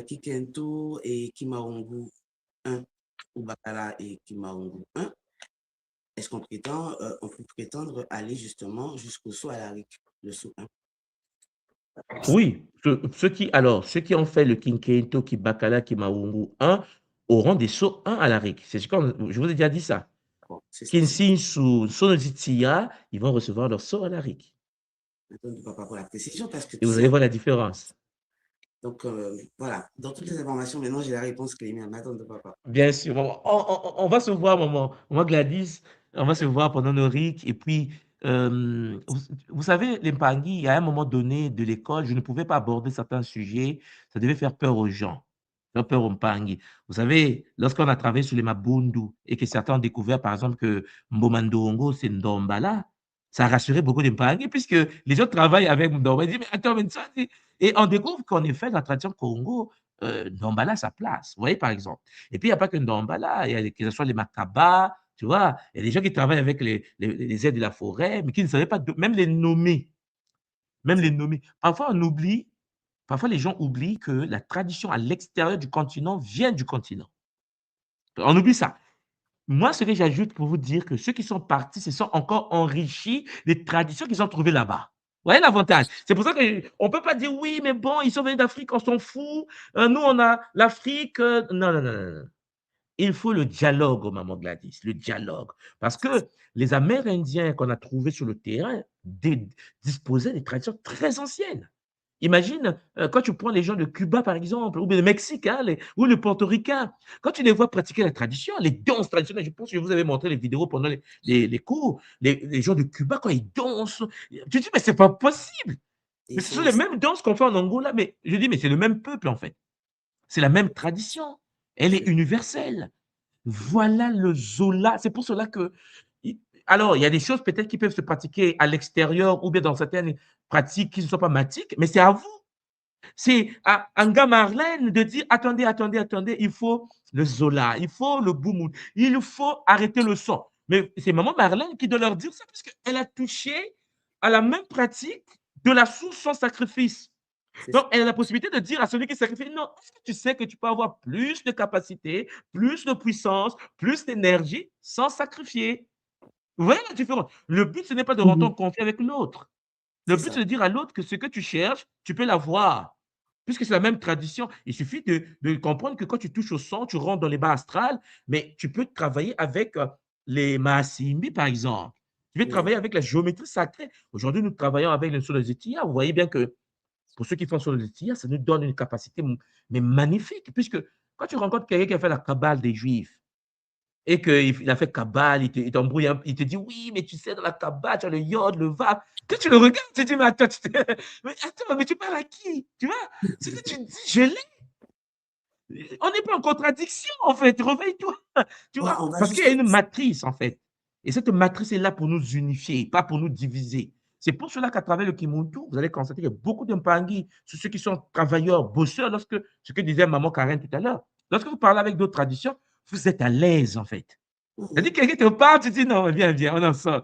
Kikento et Kimaungu 1, ou Bakala et Kimaungu 1, est-ce qu'on prétend, on peut prétendre aller justement jusqu'au saut à la RIC, le saut 1? Oui, ceux qui ont fait le Kinkento, Kibakala, Kimaungu 1 auront des sauts 1 à la RIC. Je vous ai déjà dit ça. Bon, c'est ça. Kinsinsu, Sonozitia, ils vont recevoir leur saut à la RIC. Attends, papa, pour la précision, parce que Et tu vous sais, allez voir la différence. donc voilà, dans toutes les informations, maintenant j'ai la réponse clé, mais attends, papa. Bien sûr, maman. On va se voir, maman. Moi, Gladys, on va se voir pendant nos RIC. Et puis, vous savez, les Mpangui, à un moment donné de l'école, je ne pouvais pas aborder certains sujets. Ça devait faire peur aux gens, faire peur aux Mpangui. Vous savez, lorsqu'on a travaillé sur les Mabundu et que certains ont découvert, par exemple, que Mbomandongo, c'est Ndombala, ça a rassuré beaucoup de Mpangui puisque les gens travaillent avec Ndombala. Ils disent, mais attends, mais ça, et on découvre qu'en effet, dans la tradition Congo, Ndombala a sa place. Vous voyez, par exemple. Et puis, il n'y a pas que Ndombala, il y a que ce soit les Makaba, tu vois, il y a des gens qui travaillent avec les aides de la forêt, mais qui ne savaient pas, même les nommer. Même les nommer. Parfois, on oublie, parfois les gens oublient que la tradition à l'extérieur du continent vient du continent. On oublie ça. Moi, ce que j'ajoute pour vous dire que ceux qui sont partis se sont encore enrichis des traditions qu'ils ont trouvées là-bas. Vous voyez l'avantage? C'est pour ça qu'on ne peut pas dire oui, mais bon, ils sont venus d'Afrique, on s'en fout. Nous, on a l'Afrique. Non, non, non, non, non. Il faut le dialogue, maman Gladys, le dialogue. Parce que les Amérindiens qu'on a trouvés sur le terrain disposaient des traditions très anciennes. Imagine, quand tu prends les gens de Cuba, par exemple, ou bien le Mexique, hein, ou le Portoricain, quand tu les vois pratiquer la tradition, les danses traditionnelles, je pense que je vous avais montré les vidéos pendant les cours, les gens de Cuba, quand ils dansent, tu dis, mais c'est pas possible. Et Mais ce sont les mêmes danses qu'on fait en Angola, mais je dis, mais c'est le même peuple, en fait. C'est la même tradition. Elle est universelle. Voilà le Zola. C'est pour cela que. Alors, il y a des choses peut-être qui peuvent se pratiquer à l'extérieur ou bien dans certaines pratiques qui ne sont pas matiques, mais c'est à vous. C'est à Anga Marlène de dire attendez, attendez, attendez, il faut le Zola, il faut le Boumoun, il faut arrêter le son. Mais c'est maman Marlène qui doit leur dire ça parce qu'elle a touché à la même pratique de la source sans sacrifice. Donc, elle a la possibilité de dire à celui qui sacrifie, non, est-ce que tu sais que tu peux avoir plus de capacité, plus de puissance, plus d'énergie sans sacrifier? Vous voyez la différence? Le but, ce n'est pas de rentrer en conflit avec l'autre. Le c'est but, ça. c'est de dire à l'autre que ce que tu cherches, tu peux l'avoir. Puisque c'est la même tradition. Il suffit de comprendre que quand tu touches au sang, tu rentres dans les bas astrales, mais tu peux travailler avec les Maasimbi, par exemple. Tu peux Oui, travailler avec la géométrie sacrée. Aujourd'hui, nous travaillons avec le Solozitiya. Vous voyez bien que pour ceux qui font sur le tir, ça nous donne une capacité mais magnifique, puisque quand tu rencontres quelqu'un qui a fait la cabale des Juifs et qu'il a fait cabale, il t'embrouille, il te dit oui, mais tu sais, dans la cabale, tu as le yod, le vav. Quand tu le regardes, tu te dis, mais attends, mais tu parles à qui? Tu vois? Ce que tu dis, je l'ai. On n'est pas en contradiction, en fait. Réveille-toi. Tu ouais, vois? on va Parce qu'il juste. y a une matrice, en fait. Et cette matrice est là pour nous unifier, pas pour nous diviser. C'est pour cela qu'à travers le Kimuntu, vous allez constater qu'il y a beaucoup de Mpangi, sur ceux qui sont travailleurs, bosseurs, ce que disait maman Karen tout à l'heure. Lorsque vous parlez avec d'autres traditions, vous êtes à l'aise, en fait. C'est-à-dire que quelqu'un te parle, tu dis non, viens, viens, on en sort.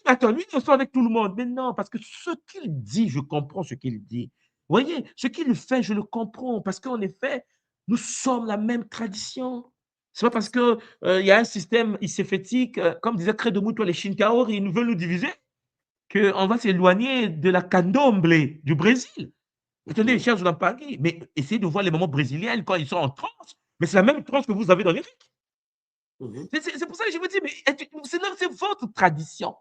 Attends, lui, il en sort avec tout le monde. Mais non, parce que ce qu'il dit, je comprends ce qu'il dit. Vous voyez, ce qu'il fait, je le comprends. Parce qu'en effet, nous sommes la même tradition. C'est pas parce que il y a un système iséfétique, comme disait Credo-Mutwa, les Shinkaori, ils nous veulent nous diviser, qu'on va s'éloigner de la candomblé du Brésil. Attendez, chers Paris, mais essayez de voir les moments brésiliens quand ils sont en transe. Mais c'est la même transe que vous avez dans les rites. C'est pour ça que je vous dis, mais c'est votre tradition.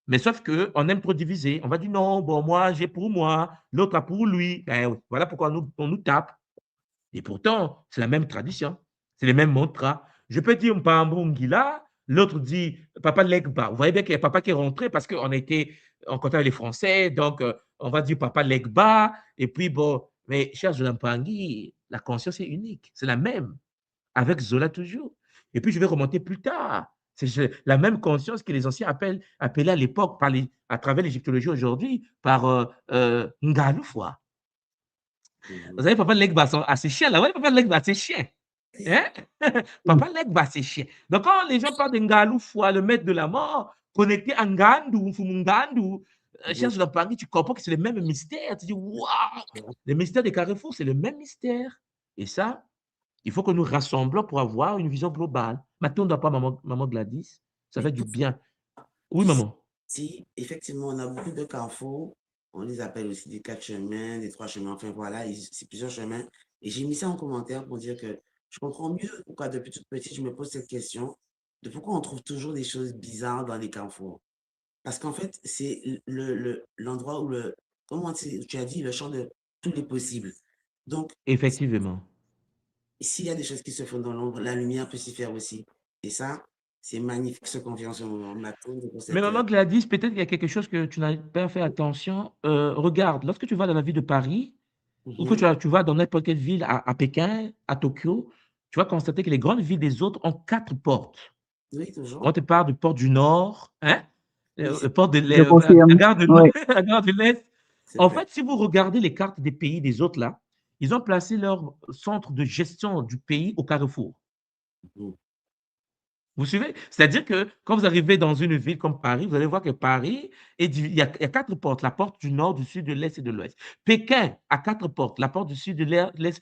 Mais sauf qu'on aime trop diviser. On va dire non, bon, moi, j'ai pour moi, l'autre a pour lui. Ben, voilà pourquoi on nous tape. Et pourtant, c'est la même tradition. C'est les mêmes mantras. Je peux dire Mpambongila, l'autre dit Papa Legba. Vous voyez bien qu'il y a Papa qui est rentré parce qu'on a été en contact avec les Français. Donc, on va dire Papa Legba. Et puis, bon, mais cher Zolampangi, la conscience est unique. C'est la même. Avec Zola toujours. Et puis, je vais remonter plus tard. C'est la même conscience que les anciens appelaient à l'époque, à travers l'égyptologie aujourd'hui, par Ngaloufwa. Vous savez, Papa Legba à ses chiens, là. Ouais, Papa Legba à ses chiens. Hein? Papa Legba à ses chiens. Donc, quand les gens parlent de Ngaloufwa, le maître de la mort, connecté à Ngandu, Mfumungandu, cherche dans Paris, tu comprends que c'est le même mystère. Tu dis, waouh! Le mystère des carrefours, c'est le même mystère. Et ça, il faut que nous rassemblons pour avoir une vision globale. Maintenant, on ne doit pas, maman Gladys, ça Mais fait du bien. Oui, maman. si, effectivement, on a beaucoup de carrefours. On les appelle aussi des 4 chemins, des 3 chemins. Enfin, voilà, c'est plusieurs chemins. Et j'ai mis ça en commentaire pour dire que je comprends mieux pourquoi depuis toute petite, je me pose cette question de pourquoi on trouve toujours des choses bizarres dans les carrefours. Parce qu'en fait, c'est l'endroit où comment tu as dit, le champ de tous les possibles. Donc, Effectivement. s'il y a des choses qui se font dans l'ombre, la lumière peut s'y faire aussi. Et ça, c'est magnifique ce qu'on vient en ce moment. Mais maman Gladys, peut-être qu'il y a quelque chose que tu n'as pas fait attention. Regarde, lorsque tu vas dans la ville de Paris, ou que tu vas dans n'importe quelle ville à Pékin, à Tokyo, tu vas constater que les grandes villes des autres ont 4 portes. Oui, toujours. On te parle du port du Nord, hein? Oui, Le port de Je l'Est, la confirme. gare de Ouais. la gare de l'Est. c'est En vrai. fait, si vous regardez les cartes des pays des autres là, ils ont placé leur centre de gestion du pays au carrefour. Mhm. Vous suivez? C'est-à-dire que quand vous arrivez dans une ville comme Paris, vous allez voir que Paris, il y a 4 portes, la porte du nord, du sud, de l'est et de l'ouest. Pékin a 4 portes, la porte du sud, de l'est.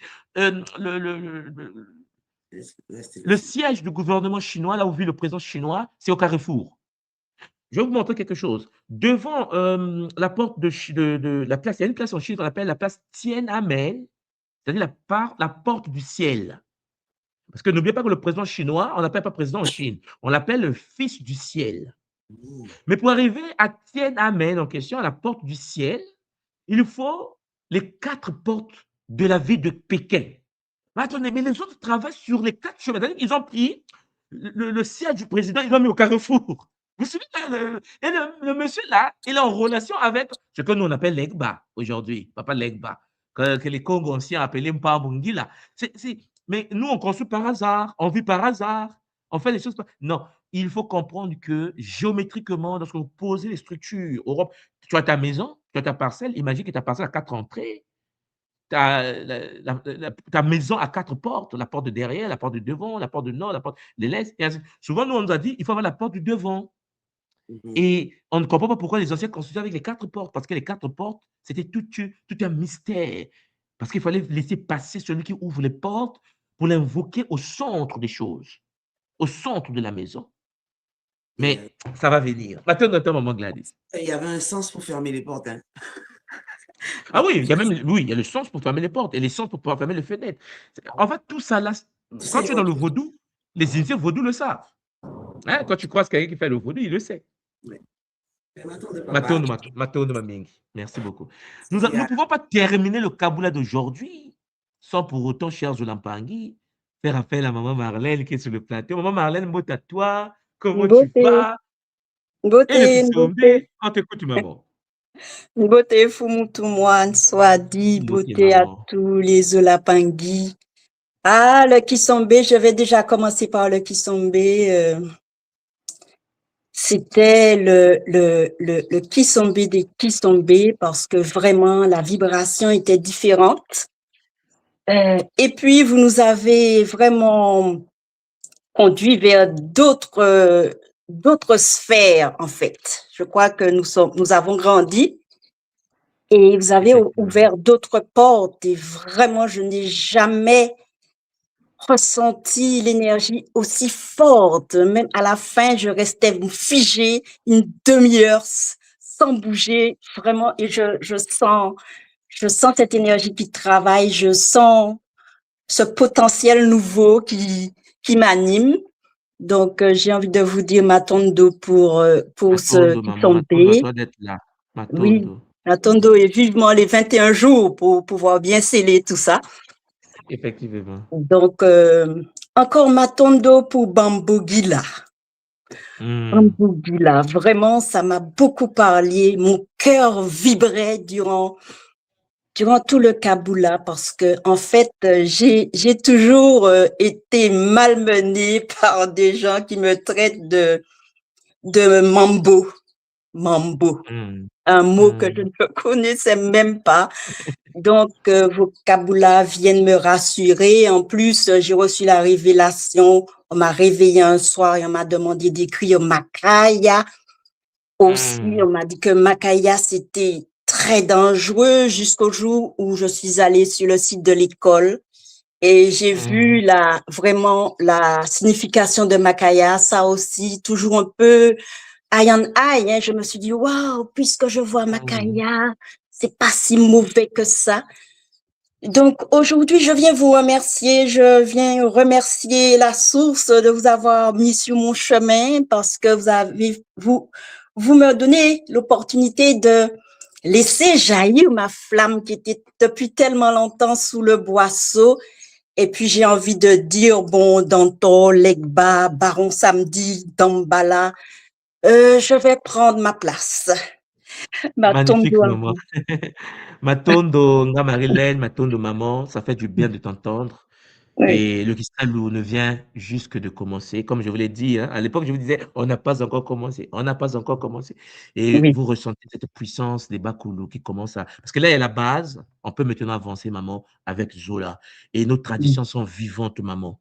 Le siège du gouvernement chinois, là où vit le président chinois, c'est au carrefour. Je vais vous montrer quelque chose. Devant la porte de la place, il y a une place en Chine qu'on appelle la place Tiananmen, c'est-à-dire la porte du ciel. Parce que n'oubliez pas que le président chinois, on l'appelle pas président en Chine, on l'appelle le fils du ciel. Mhm. Mais pour arriver à Tiananmen en question, à la porte du ciel, il faut les 4 portes de la ville de Pékin. Mais attendez, mais les autres travaillent sur les 4 chemins. C'est-à-dire qu'ils ont pris le siège du président, ils l'ont mis au carrefour. Vous suivez? Et le monsieur là, il est en relation avec ce que nous on appelle l'Egba aujourd'hui, papa l'Egba, que les Congos anciens appelaient Mpabungi là. Mais nous, on construit par hasard, on vit par hasard, on fait les choses par... Non, il faut comprendre que géométriquement, lorsque vous posez les structures, Europe, tu as ta maison, tu as ta parcelle, imagine que ta parcelle a 4 entrées, ta maison a 4 portes, la porte de derrière, la porte de devant, la porte de nord, la porte de l'est. Souvent, nous, on nous a dit, il faut avoir la porte du devant. Mhm. Et on ne comprend pas pourquoi les anciens construisaient avec les 4 portes, parce que les 4 portes, c'était tout un mystère. Parce qu'il fallait laisser passer celui qui ouvre les portes pour l'invoquer au centre des choses, au centre de la maison. Mais ça va venir. Maintenant, notre maman Gladys. Il y avait un sens pour fermer les portes. Hein. Ah oui, il y a le sens pour fermer les portes et le sens pour pouvoir fermer les fenêtres. En fait, tout ça là, quand tu es dans le vaudou, les initiés vaudou le savent. Hein, quand tu croises quelqu'un qui fait le vaudou, il le sait. Oui. Maintenant, de papa, Matondo Mamingi. Merci beaucoup. Nous ne pouvons pas terminer le Kaboula d'aujourd'hui sans pour autant, cher Jolampangi, faire appel à maman Marlène qui est sur le plateau. Maman Marlène, mot à toi, comment tu Beauté, vas? Et le beauté, Kisombe, beauté, on t'écoute, maman. beauté Fumutumwan, soit dit, Beauté, beauté à maman. tous les Olapangui. Ah, le Kisombe, je vais déjà commencer par le Kisombe. C'était le Kisombe des Kisombe parce que vraiment la vibration était différente. Et puis, vous nous avez vraiment conduit vers d'autres sphères, en fait. Je crois que nous avons grandi et vous avez ouvert d'autres portes et vraiment, je n'ai jamais ressenti l'énergie aussi forte. Même à la fin, je restais figée une demi-heure sans bouger, vraiment, et je sens cette énergie qui travaille, je sens ce potentiel nouveau qui m'anime. Donc, j'ai envie de vous dire Matondo pour ce Matondo, qui maman. sont Matondo, à B. toi d'être là. Oui, Matondo. Matondo et vivement les 21 jours pour pouvoir bien sceller tout ça. Effectivement. Donc, encore Matondo pour Bambogila. Bambogila, vraiment, ça m'a beaucoup parlé. Mon cœur vibrait durant durant tout le Kaboula parce que en fait, j'ai toujours été malmenée par des gens qui me traitent de mambo, mambo, Hmm. un mot que je Hmm. ne connaissais même pas. Donc, vos Kaboula viennent me rassurer. En plus, j'ai reçu la révélation. On m'a réveillé un soir et on m'a demandé d'écrire Makaya. Aussi, Hmm. on m'a dit que Makaya, c'était très dangereux jusqu'au jour où je suis allée sur le site de l'école et j'ai vu Hmm. vraiment la signification de Makaya. Ça aussi, toujours un peu eye on eye, hein. Je me suis dit, waouh, puisque je vois Hmm. Makaya, c'est pas si mauvais que ça. Donc aujourd'hui, je viens vous remercier. Je viens remercier la source de vous avoir mis sur mon chemin parce que vous me donnez l'opportunité de laisser jaillir ma flamme qui était depuis tellement longtemps sous le boisseau. Et puis j'ai envie de dire, bon, Danto, Legba, Baron Samedi, Dambala, je vais prendre ma place. Ma tombe Magnifique, à maman. vous. Matondo, nga Marilène, Matondo, maman, ça fait du bien de t'entendre. Oui, Et le Kistalou ne vient juste que de commencer. Comme je vous l'ai dit, hein, à l'époque, je vous disais, on n'a pas encore commencé, on n'a pas encore commencé. Et oui, vous ressentez cette puissance des Bakoulou qui commence à... Parce que là, il y a la base, on peut maintenant avancer, maman, avec Zola. Et nos oui. traditions sont vivantes, maman.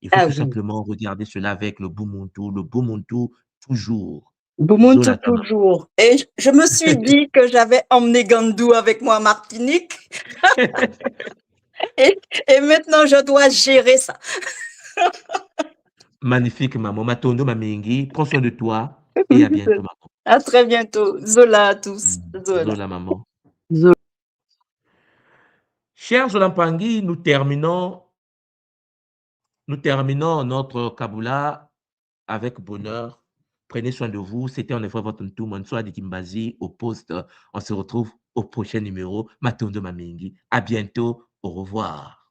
Il faut Ah tout oui. simplement regarder cela avec le Bumuntu, toujours. Bumuntu Zola Tama. toujours. Et je me suis dit que j'avais emmené Gandou avec moi à Martinique et, et maintenant je dois gérer ça. Magnifique, maman. Matondo, Mamengi, prends soin de toi et à bientôt, maman. À très bientôt. Zola à tous. Zola. Zola, maman. Zo- Chers Olampangi, nous terminons notre Kaboula avec bonheur. Prenez soin de vous. C'était en effet votre tout Mansoua de Kimbazi au poste. On se retrouve au prochain numéro. Matondo Mamengi. À bientôt. Au revoir.